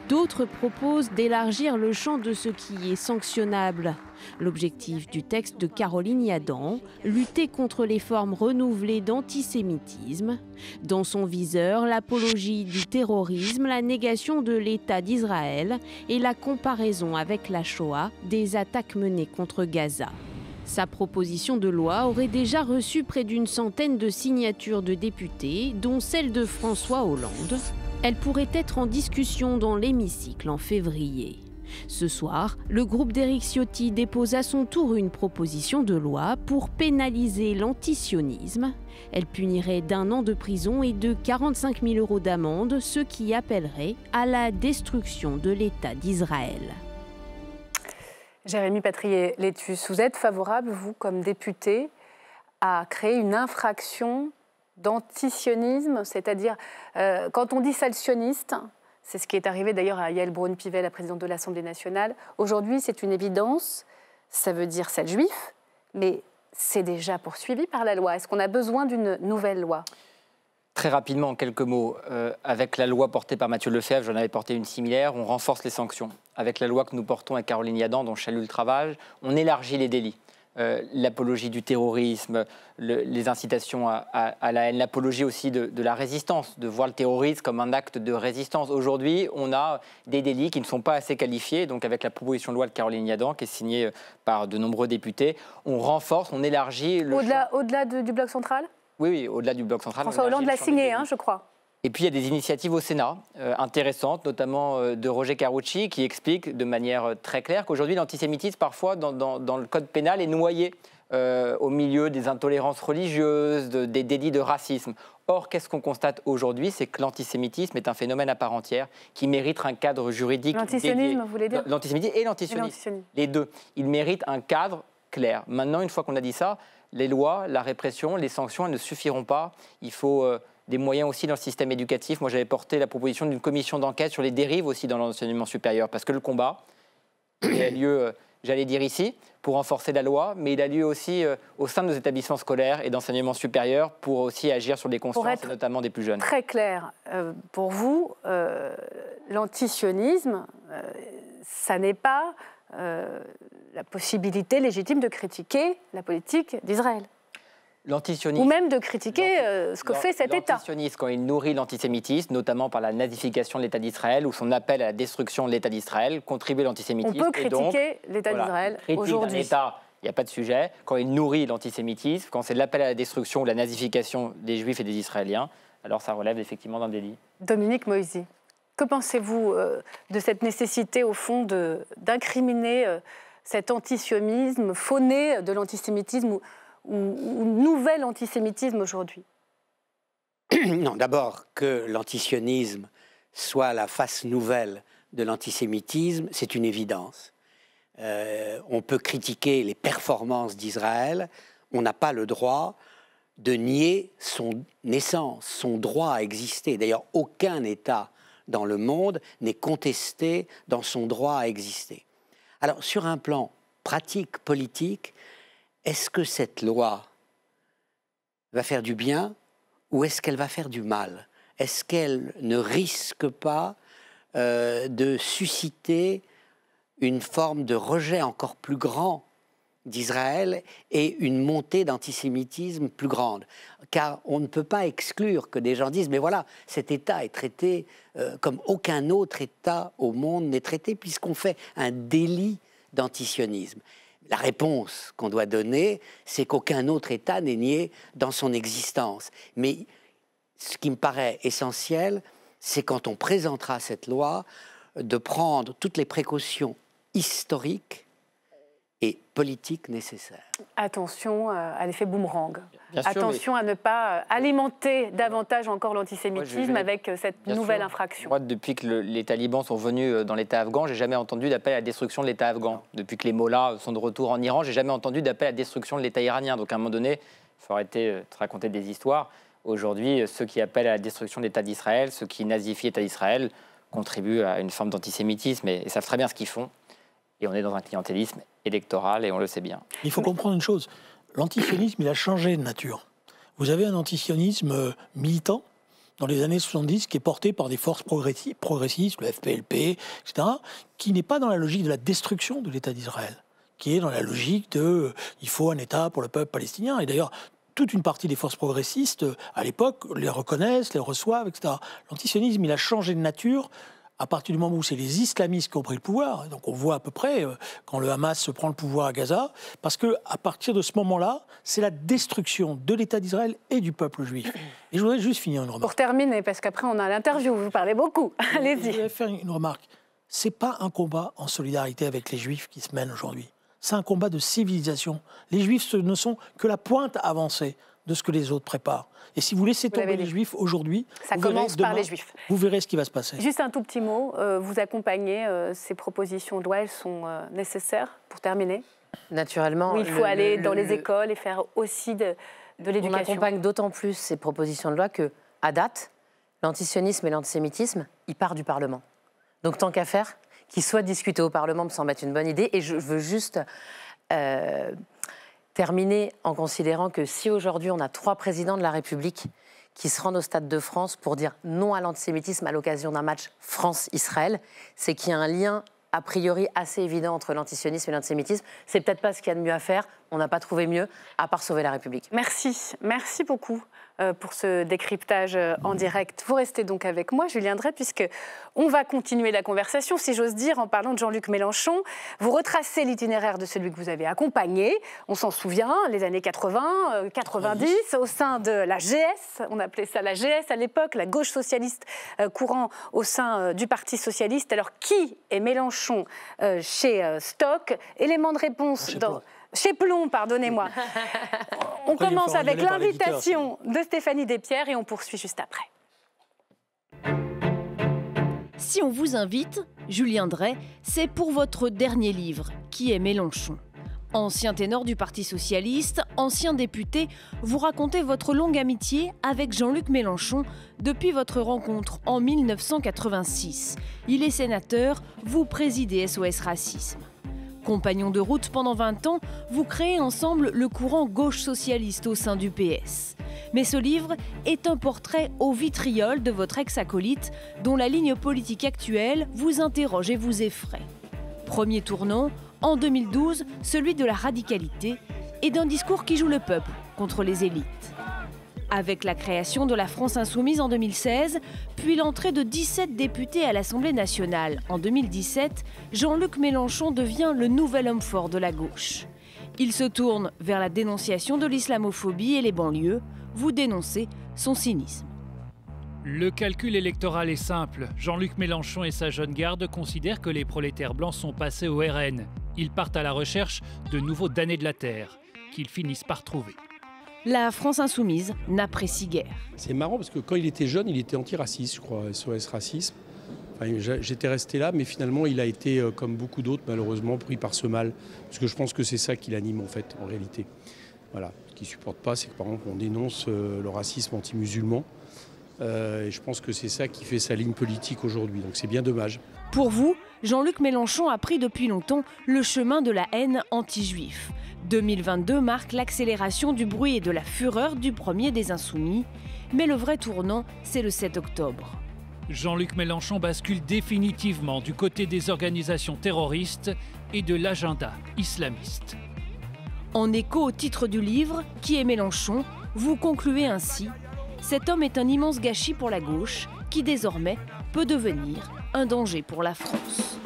D'autres proposent d'élargir le champ de ce qui est sanctionnable. L'objectif du texte de Caroline Yadan, lutter contre les formes renouvelées d'antisémitisme. Dans son viseur, l'apologie du terrorisme, la négation de l'État d'Israël et la comparaison avec la Shoah des attaques menées contre Gaza. Sa proposition de loi aurait déjà reçu près d'une centaine de signatures de députés, dont celle de François Hollande. Elle pourrait être en discussion dans l'hémicycle en février. Ce soir, le groupe d'Éric Ciotti dépose à son tour une proposition de loi pour pénaliser l'antisionisme. Elle punirait d'1 an de prison et de 45 000 € d'amende, ce qui appellerait à la destruction de l'État d'Israël. Jérémy Patrier-Létus, vous êtes favorable, vous, comme député, à créer une infraction d'antisionisme, c'est-à-dire, quand on dit sale sioniste, c'est ce qui est arrivé d'ailleurs à Yael Braun-Pivet, la présidente de l'Assemblée nationale. Aujourd'hui, c'est une évidence, ça veut dire sale juif, mais c'est déjà poursuivi par la loi. Est-ce qu'on a besoin d'une nouvelle loi ? Très rapidement, en quelques mots, avec la loi portée par Mathieu Lefebvre, j'en avais porté une similaire, on renforce les sanctions. Avec la loi que nous portons avec Caroline Yadan, dont je salue le travail, on élargit les délits. L'apologie du terrorisme, les incitations à la haine, l'apologie aussi de la résistance, de voir le terrorisme comme un acte de résistance. Aujourd'hui, on a des délits qui ne sont pas assez qualifiés. Donc avec la proposition de loi de Caroline Yadan, qui est signée par de nombreux députés, on renforce, on élargit... Au-delà du Bloc central ? Oui, au-delà du Bloc central. François Hollande l'a signé, je crois. Et puis il y a des initiatives au Sénat intéressantes, notamment de Roger Carucci, qui explique de manière très claire qu'aujourd'hui l'antisémitisme, parfois dans le code pénal, est noyé au milieu des intolérances religieuses, des délits de racisme. Or, qu'est-ce qu'on constate aujourd'hui? C'est que l'antisémitisme est un phénomène à part entière qui mérite un cadre juridique. L'antisionisme, vous voulez dire? L'antisémitisme et l'antisionisme. Les deux. Ils méritent un cadre clair. Maintenant, une fois qu'on a dit ça, les lois, la répression, les sanctions, elles ne suffiront pas. Il faut... des moyens aussi dans le système éducatif. Moi, j'avais porté la proposition d'une commission d'enquête sur les dérives aussi dans l'enseignement supérieur, parce que le combat, il a lieu, j'allais dire ici, pour renforcer la loi, mais il a lieu aussi au sein de nos établissements scolaires et d'enseignement supérieur pour aussi agir sur des consciences, et notamment des plus jeunes. Très clair, pour vous, l'antisionisme, ça n'est pas la possibilité légitime de critiquer la politique d'Israël. Ou même de critiquer ce que fait cet État. L'antisionisme, quand il nourrit l'antisémitisme, notamment par la nazification de l'État d'Israël ou son appel à la destruction de l'État d'Israël, contribue à l'antisémitisme. On peut critiquer l'État d'Israël aujourd'hui. L'État, il n'y a pas de sujet. Quand il nourrit l'antisémitisme, quand c'est l'appel à la destruction ou la nazification des Juifs et des Israéliens, alors ça relève effectivement d'un délit. Dominique Moïsi, que pensez-vous de cette nécessité, au fond, d'incriminer cet antisionisme fauné de l'antisémitisme ou nouvel antisémitisme aujourd'hui? Non, d'abord, que l'antisionisme soit la face nouvelle de l'antisémitisme, c'est une évidence. On peut critiquer les performances d'Israël, on n'a pas le droit de nier son essence, son droit à exister. D'ailleurs, aucun État dans le monde n'est contesté dans son droit à exister. Alors, sur un plan pratique, politique, est-ce que cette loi va faire du bien ou est-ce qu'elle va faire du mal? Est-ce qu'elle ne risque pas de susciter une forme de rejet encore plus grand d'Israël et une montée d'antisémitisme plus grande? Car on ne peut pas exclure que des gens disent « mais voilà, cet État est traité comme aucun autre État au monde n'est traité puisqu'on fait un délit d'antisionisme ». La réponse qu'on doit donner, c'est qu'aucun autre État n'est nié dans son existence. Mais ce qui me paraît essentiel, c'est quand on présentera cette loi, de prendre toutes les précautions historiques et politiques nécessaires. Attention à l'effet boomerang. Bien sûr, attention à ne pas alimenter davantage encore l'antisémitisme avec cette nouvelle infraction. Moi, depuis que les talibans sont venus dans l'État afghan, j'ai jamais entendu d'appel à la destruction de l'État afghan. Depuis que les mollahs sont de retour en Iran, j'ai jamais entendu d'appel à la destruction de l'État iranien. Donc à un moment donné, il faut arrêter de raconter des histoires. Aujourd'hui, ceux qui appellent à la destruction de l'État d'Israël, ceux qui nazifient l'État d'Israël, contribuent à une forme d'antisémitisme et savent très bien ce qu'ils font. Et on est dans un clientélisme électoral et on le sait bien. Il faut comprendre une chose, l'antisionisme, il a changé de nature. Vous avez un antisionisme militant dans les années 70 qui est porté par des forces progressistes, le FPLP, etc., qui n'est pas dans la logique de la destruction de l'État d'Israël, qui est dans la logique de il faut un État pour le peuple palestinien. Et d'ailleurs, toute une partie des forces progressistes, à l'époque, les reconnaissent, les reçoivent, etc. L'antisionisme, il a changé de nature à partir du moment où c'est les islamistes qui ont pris le pouvoir. Donc on voit à peu près quand le Hamas se prend le pouvoir à Gaza, parce qu'à partir de ce moment-là, c'est la destruction de l'État d'Israël et du peuple juif. Et je voudrais juste finir une remarque. Pour terminer, parce qu'après on a l'interview, vous parlez beaucoup. Allez-y. Je voudrais faire une remarque. C'est pas un combat en solidarité avec les Juifs qui se mène aujourd'hui. C'est un combat de civilisation. Les Juifs ne sont que la pointe avancée de ce que les autres préparent. Et si vous laissez tomber les Juifs aujourd'hui, ça commence par les Juifs. Vous verrez ce qui va se passer. Juste un tout petit mot, vous accompagnez ces propositions de loi, elles sont nécessaires pour terminer? Naturellement. Oui, il faut aller dans les écoles et faire aussi de l'éducation. On accompagne d'autant plus ces propositions de loi que, à date, l'antisionisme et l'antisémitisme, ils partent du Parlement. Donc tant qu'à faire, qu'ils soient discutés au Parlement me semble être une bonne idée. Et je veux juste terminer en considérant que si aujourd'hui on a 3 présidents de la République qui se rendent au Stade de France pour dire non à l'antisémitisme à l'occasion d'un match France-Israël, c'est qu'il y a un lien a priori assez évident entre l'antisionisme et l'antisémitisme. C'est peut-être pas ce qu'il y a de mieux à faire. On n'a pas trouvé mieux, à part sauver la République. Merci. Merci beaucoup pour ce décryptage en direct. Vous restez donc avec moi, Julien Drey, puisqu'on va continuer la conversation, si j'ose dire, en parlant de Jean-Luc Mélenchon. Vous retracez l'itinéraire de celui que vous avez accompagné. On s'en souvient, les années 80, 90, au sein de la GS. On appelait ça la GS à l'époque, la gauche socialiste courant au sein du Parti socialiste. Alors, qui est Mélenchon chez Stock? Élément de réponse chez Plon, pardonnez-moi. On commence avec l'invitation de Stéphanie Despierres et on poursuit juste après. Si on vous invite, Julien Drey, c'est pour votre dernier livre, qui est Mélenchon. Ancien ténor du Parti socialiste, ancien député, vous racontez votre longue amitié avec Jean-Luc Mélenchon depuis votre rencontre en 1986. Il est sénateur, vous présidez SOS Racisme. Compagnon de route pendant 20 ans, vous créez ensemble le courant gauche socialiste au sein du PS. Mais ce livre est un portrait au vitriol de votre ex-acolyte, dont la ligne politique actuelle vous interroge et vous effraie. Premier tournant, en 2012, celui de la radicalité et d'un discours qui joue le peuple contre les élites. Avec la création de la France Insoumise en 2016, puis l'entrée de 17 députés à l'Assemblée nationale en 2017, Jean-Luc Mélenchon devient le nouvel homme fort de la gauche. Il se tourne vers la dénonciation de l'islamophobie et les banlieues. Vous dénoncez son cynisme. Le calcul électoral est simple. Jean-Luc Mélenchon et sa jeune garde considèrent que les prolétaires blancs sont passés au RN. Ils partent à la recherche de nouveaux damnés de la terre, qu'ils finissent par trouver. La France insoumise n'apprécie guère. C'est marrant parce que quand il était jeune, il était antiraciste, je crois, SOS Racisme. Enfin, j'étais resté là, mais finalement, il a été, comme beaucoup d'autres, malheureusement, pris par ce mal. Parce que je pense que c'est ça qui l'anime, en fait, en réalité. Voilà. Ce qu'il ne supporte pas, c'est que, par exemple, on dénonce le racisme anti-musulman. Et je pense que c'est ça qui fait sa ligne politique aujourd'hui. Donc c'est bien dommage. Pour vous, Jean-Luc Mélenchon a pris depuis longtemps le chemin de la haine anti-juif. 2022 marque l'accélération du bruit et de la fureur du premier des Insoumis. Mais le vrai tournant, c'est le 7 octobre. Jean-Luc Mélenchon bascule définitivement du côté des organisations terroristes et de l'agenda islamiste. En écho au titre du livre « Qui est Mélenchon ?», vous concluez ainsi « Cet homme est un immense gâchis pour la gauche qui désormais peut devenir un danger pour la France. »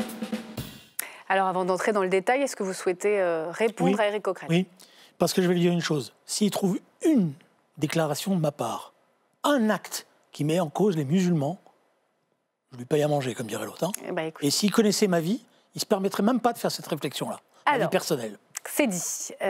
Alors avant d'entrer dans le détail, est-ce que vous souhaitez répondre à Éric Coquerel? Oui, parce que je vais lui dire une chose. S'il trouve une déclaration de ma part, un acte qui met en cause les musulmans, je lui paye à manger, comme dirait l'autre. Hein. Et s'il connaissait ma vie, il ne se permettrait même pas de faire cette réflexion-là, ma vie personnelle. C'est dit.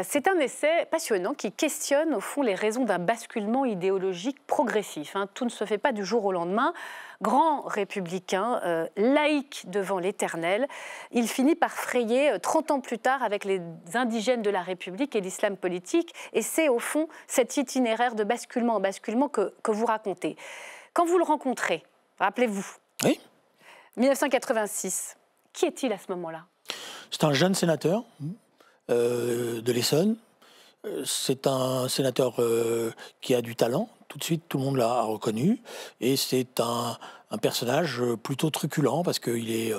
C'est un essai passionnant qui questionne au fond les raisons d'un basculement idéologique progressif. Hein. Tout ne se fait pas du jour au lendemain. Grand républicain, laïque devant l'éternel, il finit par frayer 30 ans plus tard avec les indigènes de la République et l'islam politique. Et c'est au fond cet itinéraire de basculement en basculement que vous racontez. Quand vous le rencontrez, rappelez-vous, 1986, qui est-il à ce moment-là? C'est un jeune sénateur de l'Essonne. C'est un sénateur qui a du talent. Tout de suite, tout le monde l'a reconnu. Et c'est un personnage plutôt truculent parce qu'il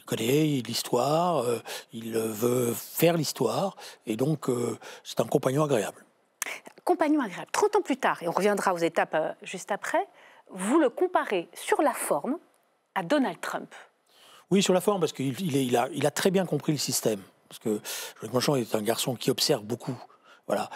connaît l'histoire, il veut faire l'histoire. Et donc, c'est un compagnon agréable. Compagnon agréable. 30 ans plus tard, et on reviendra aux étapes juste après, vous le comparez sur la forme à Donald Trump. Oui, sur la forme, parce qu'il a très bien compris le système. Parce que Jean-Luc Mélenchon est un garçon qui observe beaucoup, voilà,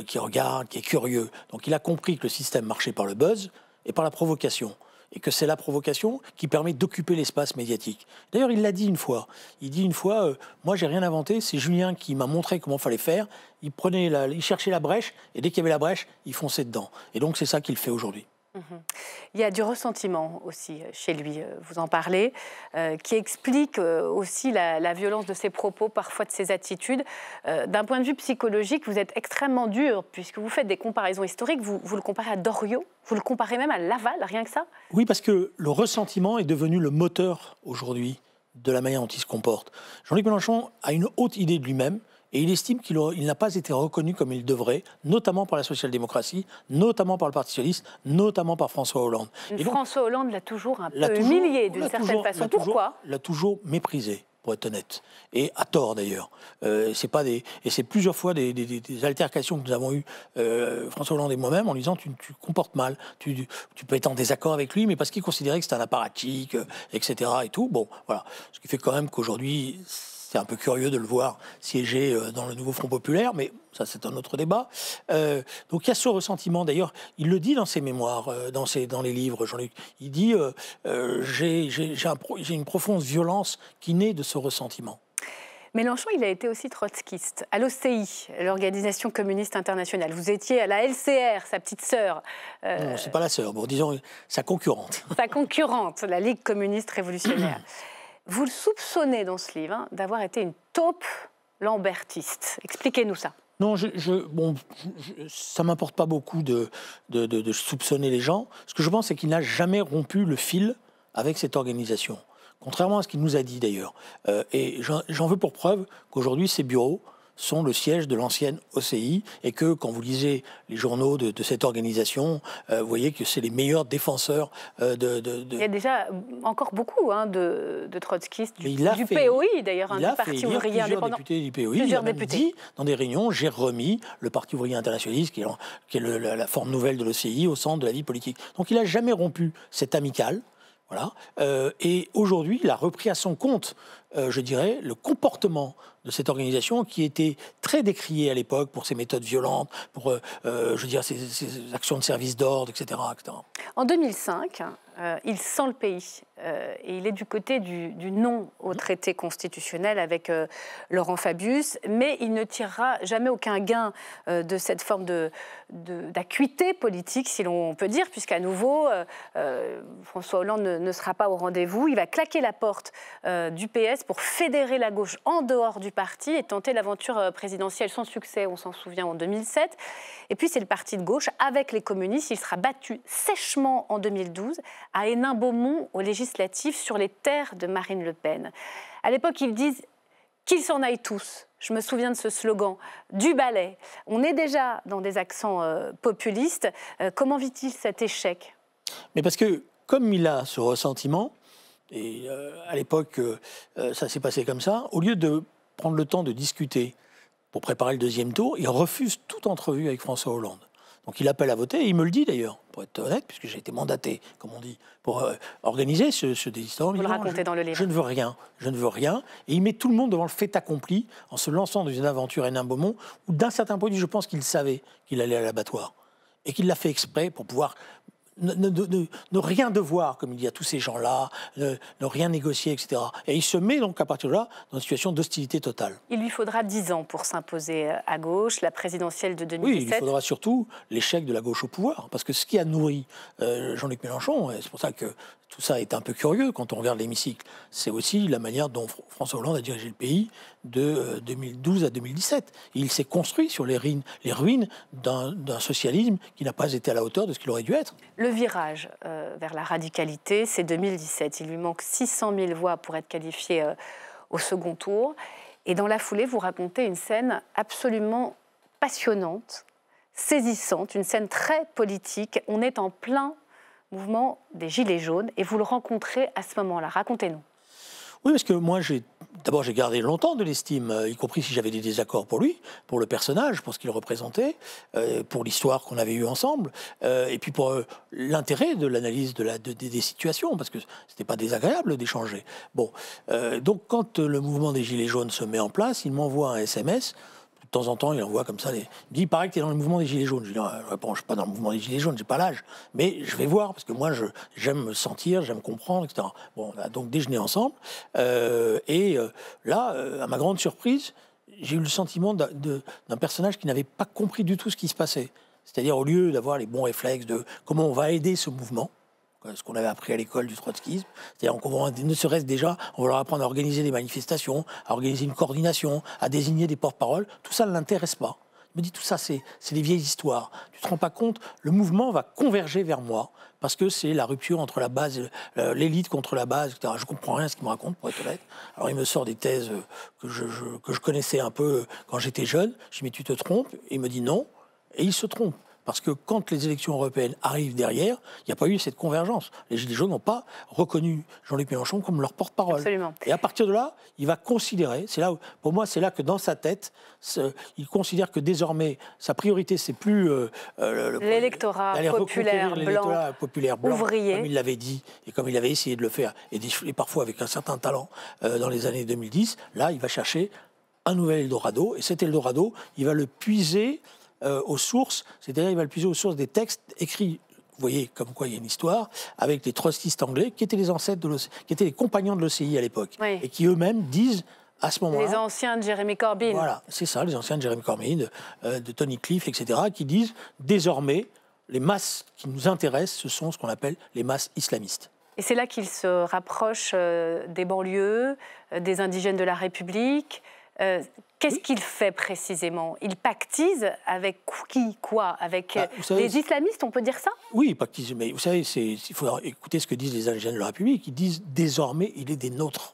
qui regarde, qui est curieux. Donc il a compris que le système marchait par le buzz et par la provocation. Et que c'est la provocation qui permet d'occuper l'espace médiatique. D'ailleurs, il l'a dit une fois. Il dit une fois, moi, j'ai rien inventé, c'est Julien qui m'a montré comment il fallait faire. Il cherchait la brèche, et dès qu'il y avait la brèche, il fonçait dedans. Et donc, c'est ça qu'il fait aujourd'hui. Il y a du ressentiment aussi chez lui, vous en parlez, qui explique aussi la violence de ses propos, parfois de ses attitudes. D'un point de vue psychologique, vous êtes extrêmement dur, puisque vous faites des comparaisons historiques. Vous le comparez à Doriot, vous le comparez même à Laval, rien que ça? Oui, parce que le ressentiment est devenu le moteur aujourd'hui de la manière dont il se comporte. Jean-Luc Mélenchon a une haute idée de lui-même. Et il estime qu'il n'a pas été reconnu comme il devrait, notamment par la social-démocratie, notamment par le Parti socialiste, notamment par François Hollande. François Hollande l'a toujours un peu humilié d'une certaine façon. Pourquoi? L'a toujours méprisé, pour être honnête. Et à tort d'ailleurs. Et c'est plusieurs fois des altercations que nous avons eues, François Hollande et moi-même, en lui disant tu comportes mal, tu peux être en désaccord avec lui, mais parce qu'il considérait que c'était un apparatchik, etc. et tout. Bon, voilà. Ce qui fait quand même qu'aujourd'hui, c'est un peu curieux de le voir siéger dans le nouveau Front populaire, mais ça, c'est un autre débat. Donc, il y a ce ressentiment. D'ailleurs, il le dit dans ses mémoires, dans les livres, Jean-Luc. Il dit j'ai une profonde violence qui naît de ce ressentiment. Mélenchon, il a été aussi trotskiste. À l'OCI, l'Organisation communiste internationale. Vous étiez à la LCR, sa petite sœur. Non, c'est pas la sœur, bon, disons sa concurrente. Sa concurrente, la Ligue communiste révolutionnaire. Vous le soupçonnez dans ce livre d'avoir été une taupe lambertiste. Expliquez-nous ça. Non, ça ne m'importe pas beaucoup de soupçonner les gens. Ce que je pense, c'est qu'il n'a jamais rompu le fil avec cette organisation. Contrairement à ce qu'il nous a dit d'ailleurs. Et j'en veux pour preuve qu'aujourd'hui, ces bureaux sont le siège de l'ancienne OCI et que quand vous lisez les journaux de cette organisation, vous voyez que c'est les meilleurs défenseurs Il y a déjà encore beaucoup de trotskistes, du POI d'ailleurs, du Parti ouvrier indépendant. Députés du POI, il a dit dans des réunions, j'ai remis le Parti ouvrier internationaliste, qui est la forme nouvelle de l'OCI, au centre de la vie politique. Donc il n'a jamais rompu cette amicale. Voilà. Et aujourd'hui, il a repris à son compte je dirais, le comportement de cette organisation qui était très décriée à l'époque pour ses méthodes violentes, pour, je dirais, ses actions de service d'ordre, etc., etc. En 2005, il sent le pays et il est du côté du non au traité constitutionnel avec Laurent Fabius, mais il ne tirera jamais aucun gain de cette forme d'acuité politique, si l'on peut dire, puisqu'à nouveau, François Hollande ne sera pas au rendez-vous. Il va claquer la porte du PS pour fédérer la gauche en dehors du parti et tenter l'aventure présidentielle sans succès, on s'en souvient, en 2007. Et puis c'est le parti de gauche, avec les communistes. Il sera battu sèchement en 2012 à Hénin-Beaumont, aux législatives, sur les terres de Marine Le Pen. À l'époque, ils disent qu'ils s'en aillent tous. Je me souviens de ce slogan, du balai. On est déjà dans des accents populistes. Comment vit-il cet échec? Mais parce que, comme il a ce ressentiment, et à l'époque, ça s'est passé comme ça, au lieu de prendre le temps de discuter pour préparer le deuxième tour, il refuse toute entrevue avec François Hollande. Donc il appelle à voter, et il me le dit d'ailleurs, pour être honnête, puisque j'ai été mandaté, comme on dit, pour organiser ce désistement. Vous le racontez dans le livre. Je ne veux rien, je ne veux rien. Et il met tout le monde devant le fait accompli, en se lançant dans une aventure Hénin-Beaumont, où d'un certain point de vue, je pense qu'il savait qu'il allait à l'abattoir. Et qu'il l'a fait exprès pour pouvoir ne rien devoir, comme il dit à tous ces gens-là, ne rien négocier, etc. Et il se met donc à partir de là dans une situation d'hostilité totale. Il lui faudra 10 ans pour s'imposer à gauche, la présidentielle de 2017. Oui, il lui faudra surtout l'échec de la gauche au pouvoir, parce que ce qui a nourri Jean-Luc Mélenchon, et c'est pour ça que tout ça est un peu curieux quand on regarde l'hémicycle, c'est aussi la manière dont François Hollande a dirigé le pays de 2012 à 2017. Et il s'est construit sur les ruines d'un socialisme qui n'a pas été à la hauteur de ce qu'il aurait dû être. Le virage vers la radicalité, c'est 2017. Il lui manque 600 000 voix pour être qualifié au second tour. Et dans la foulée, vous racontez une scène absolument passionnante, saisissante, une scène très politique. On est en plein mouvement des Gilets jaunes et vous le rencontrez à ce moment-là. Racontez-nous. Oui, parce que moi, d'abord, j'ai gardé longtemps de l'estime, y compris si j'avais des désaccords pour lui, pour le personnage, pour ce qu'il représentait, pour l'histoire qu'on avait eue ensemble, et puis pour l'intérêt de l'analyse des situations, parce que c'était pas désagréable d'échanger. Bon, donc quand le mouvement des Gilets jaunes se met en place, il m'envoie un SMS. De temps en temps, il envoie comme ça. Il me dit, il paraît que tu es dans le mouvement des Gilets jaunes. Je lui dis, je réponds, je ne suis pas dans le mouvement des Gilets jaunes, j'ai pas l'âge. Mais je vais voir, parce que moi, j'aime me sentir, j'aime comprendre, etc. Bon, on a donc déjeuné ensemble. Là, à ma grande surprise, j'ai eu le sentiment d'un personnage qui n'avait pas compris du tout ce qui se passait. C'est-à-dire, au lieu d'avoir les bons réflexes de comment on va aider ce mouvement, ce qu'on avait appris à l'école du trotskisme, c'est-à-dire ne serait-ce déjà, on va leur apprendre à organiser des manifestations, à organiser une coordination, à désigner des porte-paroles, tout ça ne l'intéresse pas. Il me dit tout ça, c'est des vieilles histoires. Tu te rends pas compte, le mouvement va converger vers moi, parce que c'est la rupture entre la base, l'élite contre la base, etc. Je comprends rien à ce qu'il me raconte, pour être honnête. Alors il me sort des thèses que je connaissais un peu quand j'étais jeune. Je dis mais tu te trompes, et il me dit non, et il se trompe. Parce que quand les élections européennes arrivent derrière, il n'y a pas eu cette convergence. Les Gilets jaunes n'ont pas reconnu Jean-Luc Mélenchon comme leur porte-parole. Absolument. Et à partir de là, il va considérer, pour moi, c'est là que dans sa tête, il considère que désormais, sa priorité, c'est plus l'électorat populaire blanc, ouvrier, comme il l'avait dit et comme il avait essayé de le faire, et parfois avec un certain talent dans les années 2010. Là, il va chercher un nouvel Eldorado, et cet Eldorado, il va le puiser aux sources, c'est-à-dire il va le puiser aux sources des textes écrits, vous voyez comme quoi il y a une histoire, avec les trotskistes anglais qui étaient les ancêtres qui étaient les compagnons de l'OCI à l'époque, oui. Et qui eux-mêmes disent à ce moment-là... Les anciens de Jeremy Corbyn. Voilà, c'est ça, les anciens de Jeremy Corbyn, de Tony Cliff, etc., qui disent désormais, les masses qui nous intéressent, ce sont ce qu'on appelle les masses islamistes. Et c'est là qu'il se rapproche des banlieues, des indigènes de la République. Qu'est-ce qu'il fait précisément? Il pactise avec qui, quoi? Avec les islamistes, on peut dire ça? Oui, il pactise, mais vous savez, il faut écouter ce que disent les indigènes de la République. Ils disent désormais, il est des nôtres.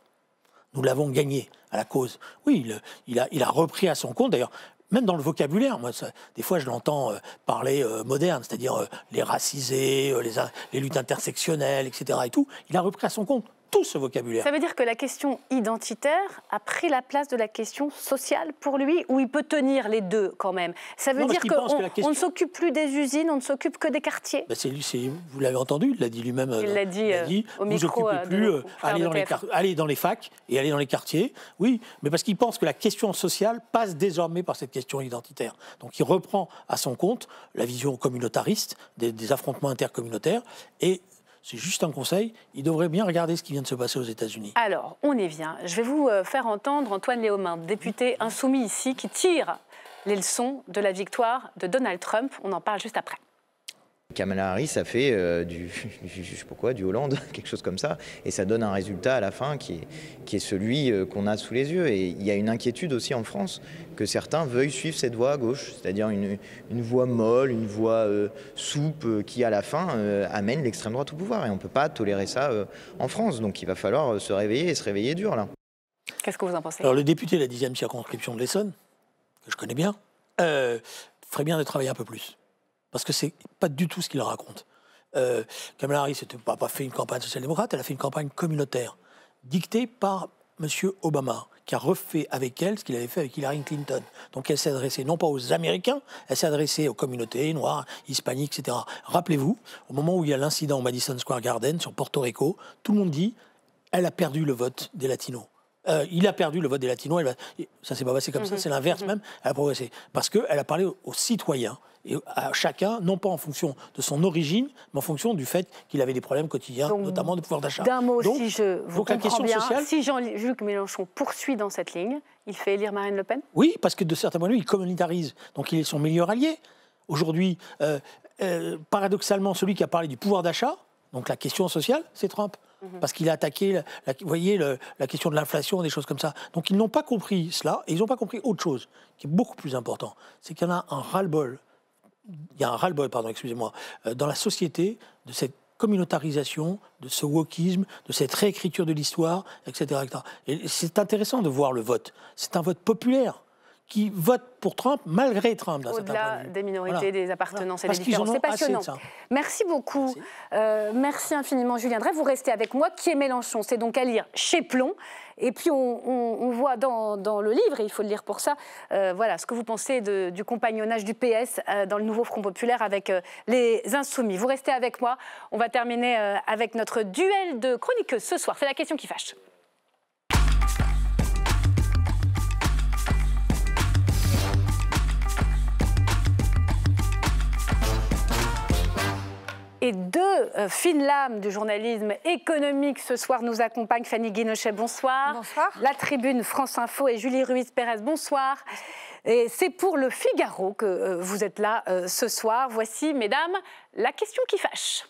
Nous l'avons gagné à la cause. Oui, il a repris à son compte, d'ailleurs, même dans le vocabulaire. Moi, des fois, je l'entends parler moderne, c'est-à-dire les racisés, les luttes intersectionnelles, etc. Et tout. Il a repris à son compte tous ce vocabulaire. Ça veut dire que la question identitaire a pris la place de la question sociale pour lui, ou il peut tenir les deux quand même? Ça veut dire qu'on ne s'occupe plus des usines, on ne s'occupe que des quartiers. Ben vous l'avez entendu, il l'a dit lui-même. Il l'a dit au micro. Vous occupez plus, allez dans les facs et allez dans les quartiers. Oui, mais parce qu'il pense que la question sociale passe désormais par cette question identitaire. Donc il reprend à son compte la vision communautariste des affrontements intercommunautaires. Et c'est juste un conseil, il devrait bien regarder ce qui vient de se passer aux États-Unis. Alors, on y vient. Je vais vous faire entendre Antoine Léaumont, député insoumis ici, qui tire les leçons de la victoire de Donald Trump. On en parle juste après. Kamala Harris a fait je sais pas quoi, du Hollande, quelque chose comme ça, et ça donne un résultat à la fin qui est celui qu'on a sous les yeux. Et il y a une inquiétude aussi en France que certains veuillent suivre cette voie à gauche, c'est-à-dire une voie molle, une voie souple qui, à la fin, amène l'extrême droite au pouvoir. Et on ne peut pas tolérer ça en France. Donc il va falloir se réveiller et se réveiller dur, là. Qu'est-ce que vous en pensez? Alors le député de la 10e circonscription de l'Essonne, que je connais bien, ferait bien de travailler un peu plus. Parce que c'est pas du tout ce qu'il raconte. Kamala Harris n'a pas fait une campagne social-démocrate, elle a fait une campagne communautaire, dictée par M. Obama, qui a refait avec elle ce qu'il avait fait avec Hillary Clinton. Donc elle s'est adressée non pas aux Américains, elle s'est adressée aux communautés noires, hispaniques, etc. Rappelez-vous, au moment où il y a l'incident au Madison Square Garden sur Porto Rico, tout le monde dit elle a perdu le vote des Latinos. Il a perdu le vote des Latinos. Ça ne s'est pas passé comme ça, c'est l'inverse même. Elle a progressé. Parce qu'elle a parlé aux citoyens, et à chacun, non pas en fonction de son origine, mais en fonction du fait qu'il avait des problèmes quotidiens, donc, notamment de pouvoir d'achat. D'un mot, si je vous comprends bien, sociale, si Jean-Luc Mélenchon poursuit dans cette ligne, il fait élire Marine Le Pen? Oui, parce que de certains points de vue, il communautarise. Donc il est son meilleur allié. Aujourd'hui, paradoxalement, celui qui a parlé du pouvoir d'achat, donc la question sociale, c'est Trump. Parce qu'il a attaqué, vous voyez, la question de l'inflation, des choses comme ça. Donc ils n'ont pas compris cela, et ils n'ont pas compris autre chose, qui est beaucoup plus important. C'est qu'il y en a un ras-le-bol, dans la société, de cette communautarisation, de ce wokisme, de cette réécriture de l'histoire, etc., etc. Et c'est intéressant de voir le vote. C'est un vote populaire qui vote pour Trump malgré Trump. Au-delà des minorités, des appartenances et des différences. C'est passionnant. Merci beaucoup. Merci infiniment, Julien Drey. Vous restez avec moi. Qui est Mélenchon? C'est donc à lire chez Plon. Et puis on voit dans le livre, et il faut le lire pour ça, voilà, ce que vous pensez du compagnonnage du PS dans le nouveau Front Populaire avec les Insoumis. Vous restez avec moi. On va terminer avec notre duel de chroniqueuses ce soir. C'est la question qui fâche. Et deux fines lames du journalisme économique ce soir nous accompagnent. Fanny Guinochet, bonsoir. Bonsoir. La Tribune, France Info et Julie Ruiz-Pérez, bonsoir. Et c'est pour le Figaro que vous êtes là ce soir. Voici, mesdames, la question qui fâche.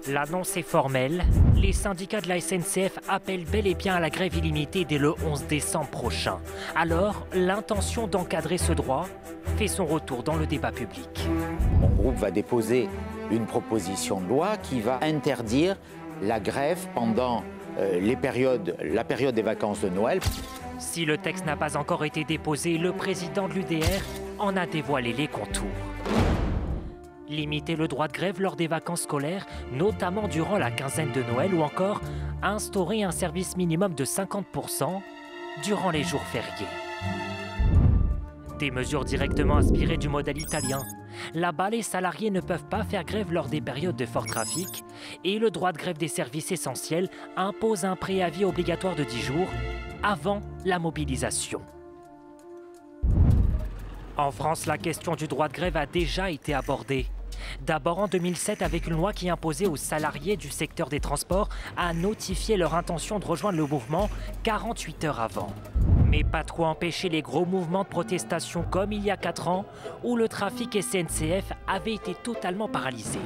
L'annonce est formelle. Les syndicats de la SNCF appellent bel et bien à la grève illimitée dès le 11 décembre prochain. Alors, l'intention d'encadrer ce droit fait son retour dans le débat public. Mon groupe va déposer une proposition de loi qui va interdire la grève pendant la période des vacances de Noël. Si le texte n'a pas encore été déposé, le président de l'UDR en a dévoilé les contours. Limiter le droit de grève lors des vacances scolaires, notamment durant la quinzaine de Noël, ou encore instaurer un service minimum de 50% durant les jours fériés. Des mesures directement inspirées du modèle italien. Là-bas, les salariés ne peuvent pas faire grève lors des périodes de fort trafic et le droit de grève des services essentiels impose un préavis obligatoire de 10 jours avant la mobilisation. En France, la question du droit de grève a déjà été abordée. D'abord en 2007 avec une loi qui imposait aux salariés du secteur des transports à notifier leur intention de rejoindre le mouvement 48 heures avant. Mais pas trop empêcher les gros mouvements de protestation comme il y a 4 ans où le trafic SNCF avait été totalement paralysé.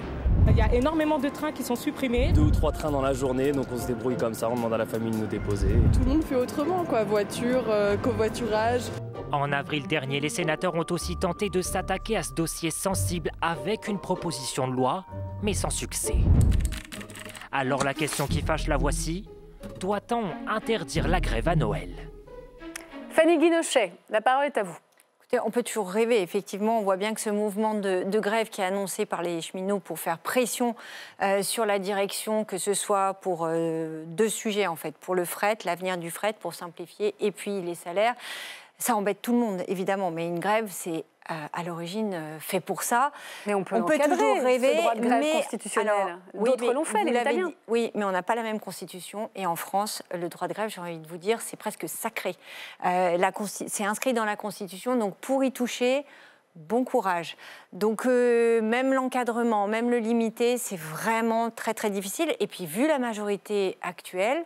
Il y a énormément de trains qui sont supprimés. 2 ou 3 trains dans la journée, donc on se débrouille comme ça, on demande à la famille de nous déposer. Tout le monde fait autrement, quoi. Voiture, covoiturage. En avril dernier, les sénateurs ont aussi tenté de s'attaquer à ce dossier sensible avec une proposition de loi, mais sans succès. Alors la question qui fâche, la voici. Doit-on interdire la grève à Noël? Fanny Guinochet, la parole est à vous. On peut toujours rêver, effectivement. On voit bien que ce mouvement de grève qui est annoncé par les cheminots pour faire pression sur la direction, que ce soit pour deux sujets, en fait, pour le fret, l'avenir du fret, pour simplifier, et puis les salaires, ça embête tout le monde, évidemment. Mais une grève, c'est à l'origine fait pour ça. Mais on peut toujours rêver. Ce droit de grève constitutionnel. D'autres l'ont fait, les Italiens. Oui, mais on n'a pas la même constitution. Et en France, le droit de grève, j'ai envie de vous dire, c'est presque sacré. C'est inscrit dans la Constitution, donc pour y toucher, bon courage. Donc même l'encadrement, même le limiter, c'est vraiment très très difficile. Et puis vu la majorité actuelle,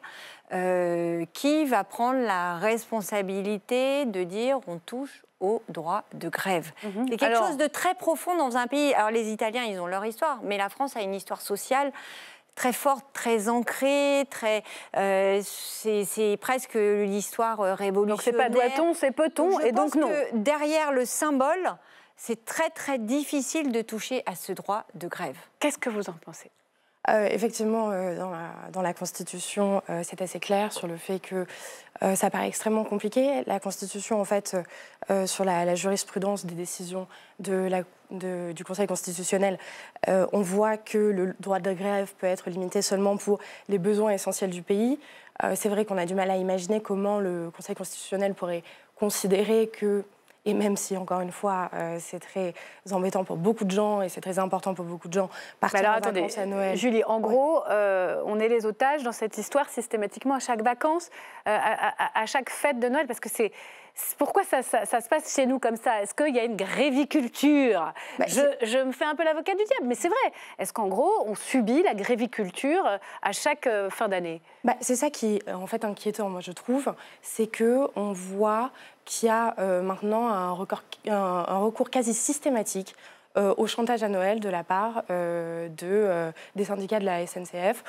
qui va prendre la responsabilité de dire on touche au droit de grève. C'est quelque chose de très profond dans un pays. Alors les Italiens, ils ont leur histoire, mais la France a une histoire sociale très forte, très ancrée, c'est presque l'histoire révolutionnaire. Donc c'est pas doit-on, c'est peut-on, et donc non. Que derrière le symbole, c'est très très difficile de toucher à ce droit de grève. Qu'est-ce que vous en pensez ? Effectivement, dans la Constitution, c'est assez clair sur le fait que ça paraît extrêmement compliqué. La Constitution, en fait, sur la jurisprudence des décisions du Conseil constitutionnel, on voit que le droit de grève peut être limité seulement pour les besoins essentiels du pays. C'est vrai qu'on a du mal à imaginer comment le Conseil constitutionnel pourrait considérer que... Et même si, encore une fois, c'est très embêtant pour beaucoup de gens et c'est très important pour beaucoup de gens, partir en vacances à Noël. Julie, en gros, on est les otages dans cette histoire systématiquement à chaque vacances, à chaque fête de Noël, parce que pourquoi ça se passe chez nous comme ça? Est-ce qu'il y a une gréviculture? Je me fais un peu l'avocat du diable, mais c'est vrai. Est-ce qu'en gros, on subit la gréviculture à chaque fin d'année? C'est ça qui est en fait inquiétant, moi je trouve, c'est qu'on voit qu'il y a maintenant un recours quasi systématique au chantage à Noël de la part des syndicats de la SNCF.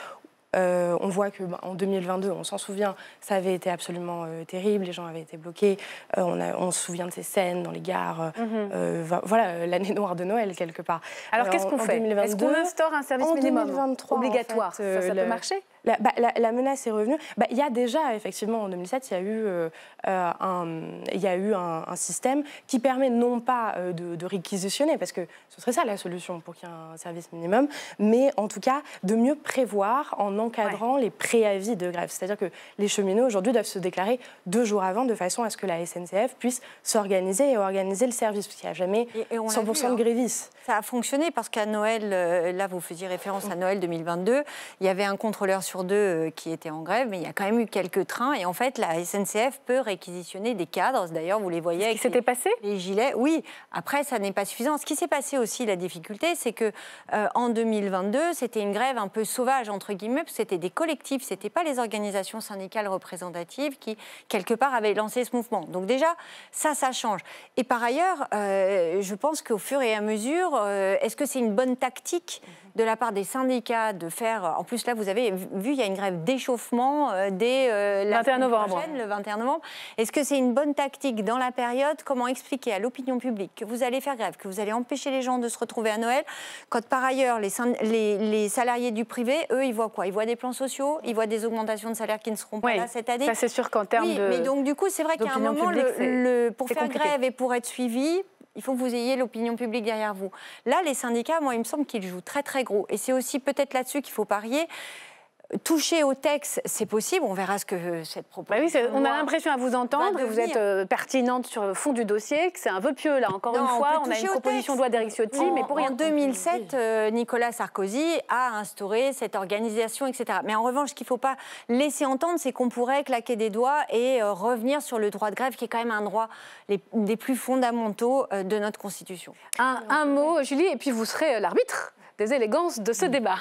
On voit qu'en 2022, on s'en souvient, ça avait été absolument terrible, les gens avaient été bloqués, on se souvient de ces scènes dans les gares, voilà, l'année noire de Noël quelque part. Alors qu'est-ce qu'on fait? Est-ce qu'on instaure un service minimum obligatoire? Ça peut marcher? La menace est revenue. Il y a déjà, effectivement, en 2007, il y a eu un système qui permet non pas de réquisitionner, parce que ce serait ça la solution pour qu'il y ait un service minimum, mais en tout cas de mieux prévoir en encadrant les préavis de grève. C'est-à-dire que les cheminots, aujourd'hui, doivent se déclarer 2 jours avant, de façon à ce que la SNCF puisse s'organiser et organiser le service, parce qu'il n'y a jamais 100% de grévistes. Ça a fonctionné, parce qu'à Noël, là, vous faisiez référence à Noël 2022, il y avait un contrôleur sur 2 qui était en grève, mais il y a quand même eu quelques trains, et en fait, la SNCF peut réquisitionner des cadres. D'ailleurs, vous les voyez avec les gilets. Oui, après, ça n'est pas suffisant. Ce qui s'est passé aussi, la difficulté, c'est que en 2022, c'était une grève un peu sauvage, entre guillemets, parce que c'était des collectifs, c'était pas les organisations syndicales représentatives qui, quelque part, avaient lancé ce mouvement. Donc déjà, ça change. Et par ailleurs, je pense qu'au fur et à mesure, est-ce que c'est une bonne tactique de la part des syndicats de faire... En plus, là, vous avez vu, il y a une grève d'échauffement dès le 21 novembre. Est-ce que c'est une bonne tactique dans la période? Comment expliquer à l'opinion publique que vous allez faire grève, que vous allez empêcher les gens de se retrouver à Noël, quand par ailleurs, les salariés du privé, eux, ils voient quoi? Ils voient des plans sociaux, ils voient des augmentations de salaire qui ne seront pas là cette année. Ça, c'est sûr qu'en termes de... mais donc, du coup, c'est vrai qu'à un moment, pour faire grève et pour être suivi... Il faut que vous ayez l'opinion publique derrière vous. Là, les syndicats, moi, il me semble qu'ils jouent très, très gros. Et c'est aussi peut-être là-dessus qu'il faut parier. Toucher au texte, c'est possible. On verra ce que cette proposition... on a l'impression à vous entendre que vous êtes pertinente sur le fond du dossier, que c'est un vœu pieux, là. Encore une fois, on a une proposition de loi d'Éric Ciotti, mais pour rien. En 2007, Nicolas Sarkozy a instauré cette organisation, etc. Mais en revanche, ce qu'il ne faut pas laisser entendre, c'est qu'on pourrait claquer des doigts et revenir sur le droit de grève, qui est quand même un droit des plus fondamentaux de notre Constitution. Un mot, Julie, et puis vous serez l'arbitre des élégances de ce débat.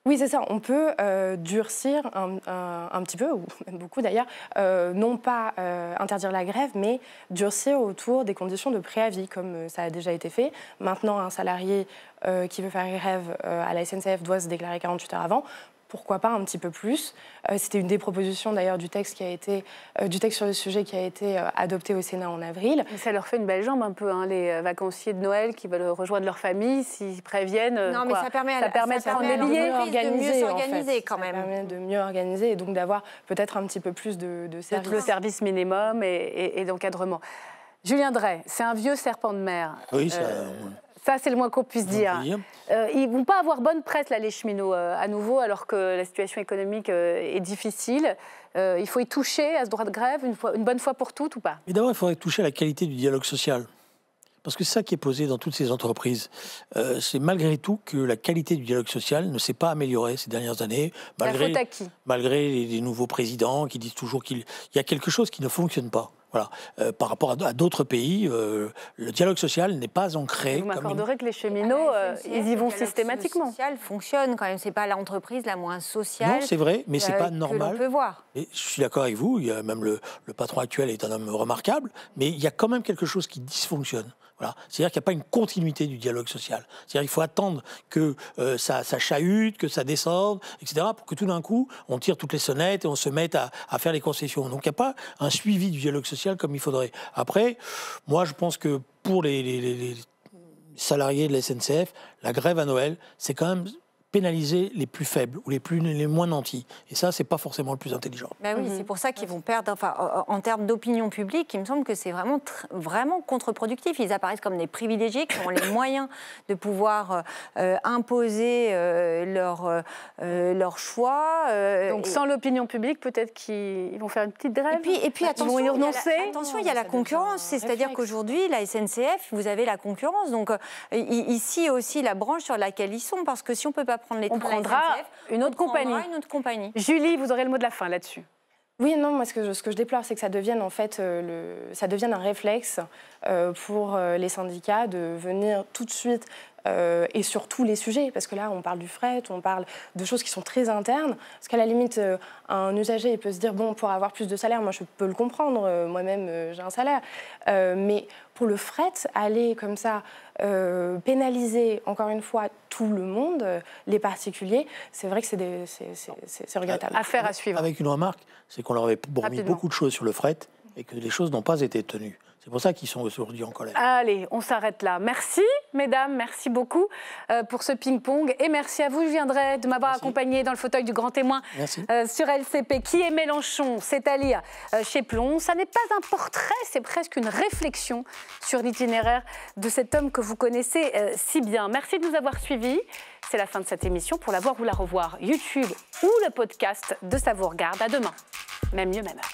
Oui, c'est ça. On peut durcir un petit peu, ou même beaucoup d'ailleurs, non pas interdire la grève, mais durcir autour des conditions de préavis, comme ça a déjà été fait. Maintenant, un salarié qui veut faire grève à la SNCF doit se déclarer 48 heures avant. Pourquoi pas un petit peu plus. C'était une des propositions d'ailleurs du texte sur le sujet qui a été adopté au Sénat en avril. Mais ça leur fait une belle jambe un peu, hein, les vacanciers de Noël qui veulent rejoindre leur famille, s'ils préviennent. Non, mais ça permet de prendre des billets, de mieux s'organiser quand même. Ça permet de mieux organiser et donc d'avoir peut-être un petit peu plus de services. Le service minimum et d'encadrement. Julien Drey, c'est un vieux serpent de mer. Oui, ça, c'est le moins qu'on puisse dire. Ils ne vont pas avoir bonne presse, là, les cheminots, à nouveau, alors que la situation économique est difficile. Il faut y toucher à ce droit de grève une bonne fois pour toutes ou pas? Mais d'abord, il faudrait toucher à la qualité du dialogue social. Parce que c'est ça qui est posé dans toutes ces entreprises. C'est malgré tout que la qualité du dialogue social ne s'est pas améliorée ces dernières années. La faute à qui? Malgré les nouveaux présidents qui disent toujours qu'il y a quelque chose qui ne fonctionne pas. Voilà. Par rapport à d'autres pays, le dialogue social n'est pas ancré. Vous m'accorderez que les cheminots, ils y vont systématiquement. Le social fonctionne quand même. C'est pas l'entreprise la moins sociale. Non, c'est vrai, mais c'est pas normal. Que l'on peut voir. Et je suis d'accord avec vous. Il y a même le patron actuel est un homme remarquable, mais il y a quand même quelque chose qui dysfonctionne. Voilà. C'est-à-dire qu'il n'y a pas une continuité du dialogue social. C'est-à-dire qu'il faut attendre que ça chahute, que ça descende, etc., pour que tout d'un coup, on tire toutes les sonnettes et on se mette à faire les concessions. Donc il n'y a pas un suivi du dialogue social comme il faudrait. Après, moi, je pense que pour les salariés de la SNCF, la grève à Noël, c'est quand même pénaliser les plus faibles ou les moins nantis. Et ça, c'est pas forcément le plus intelligent. Ben oui, c'est pour ça qu'ils vont perdre. Enfin, en termes d'opinion publique, il me semble que c'est vraiment contre-productif. Ils apparaissent comme des privilégiés qui ont les moyens de pouvoir imposer leur choix. Donc, sans l'opinion publique, peut-être qu'ils vont faire une petite grève. Et puis attention, il y a la concurrence. C'est-à-dire qu'aujourd'hui, la SNCF, vous avez la concurrence. Donc, ici aussi, la branche sur laquelle ils sont, parce que si on ne peut pas prendre les trains, on prendra une autre compagnie. Julie, vous aurez le mot de la fin là-dessus. Oui, non, moi ce que je déplore, c'est que ça devienne en fait ça devienne un réflexe pour les syndicats de venir tout de suite et sur tous les sujets, parce que là on parle du fret, on parle de choses qui sont très internes, parce qu'à la limite un usager il peut se dire bon, pour avoir plus de salaire, moi je peux le comprendre, moi-même j'ai un salaire, mais pour le fret, aller comme ça pénaliser encore une fois tout le monde, les particuliers, c'est vrai que c'est regrettable. Affaire à suivre. Avec une remarque, c'est qu'on leur avait promis beaucoup de choses sur le fret et que les choses n'ont pas été tenues. C'est pour ça qu'ils sont aujourd'hui en colère. Allez, on s'arrête là. Merci, mesdames, merci beaucoup pour ce ping-pong. Et merci à vous, Julien Drey, de m'avoir accompagné dans le fauteuil du grand témoin sur LCP. Qui est Mélenchon? C'est à lire chez Plon. Ça n'est pas un portrait, c'est presque une réflexion sur l'itinéraire de cet homme que vous connaissez si bien. Merci de nous avoir suivis. C'est la fin de cette émission. Pour la voir ou la revoir, YouTube ou le podcast de Ça vous regarde. À demain. Même mieux, même heure.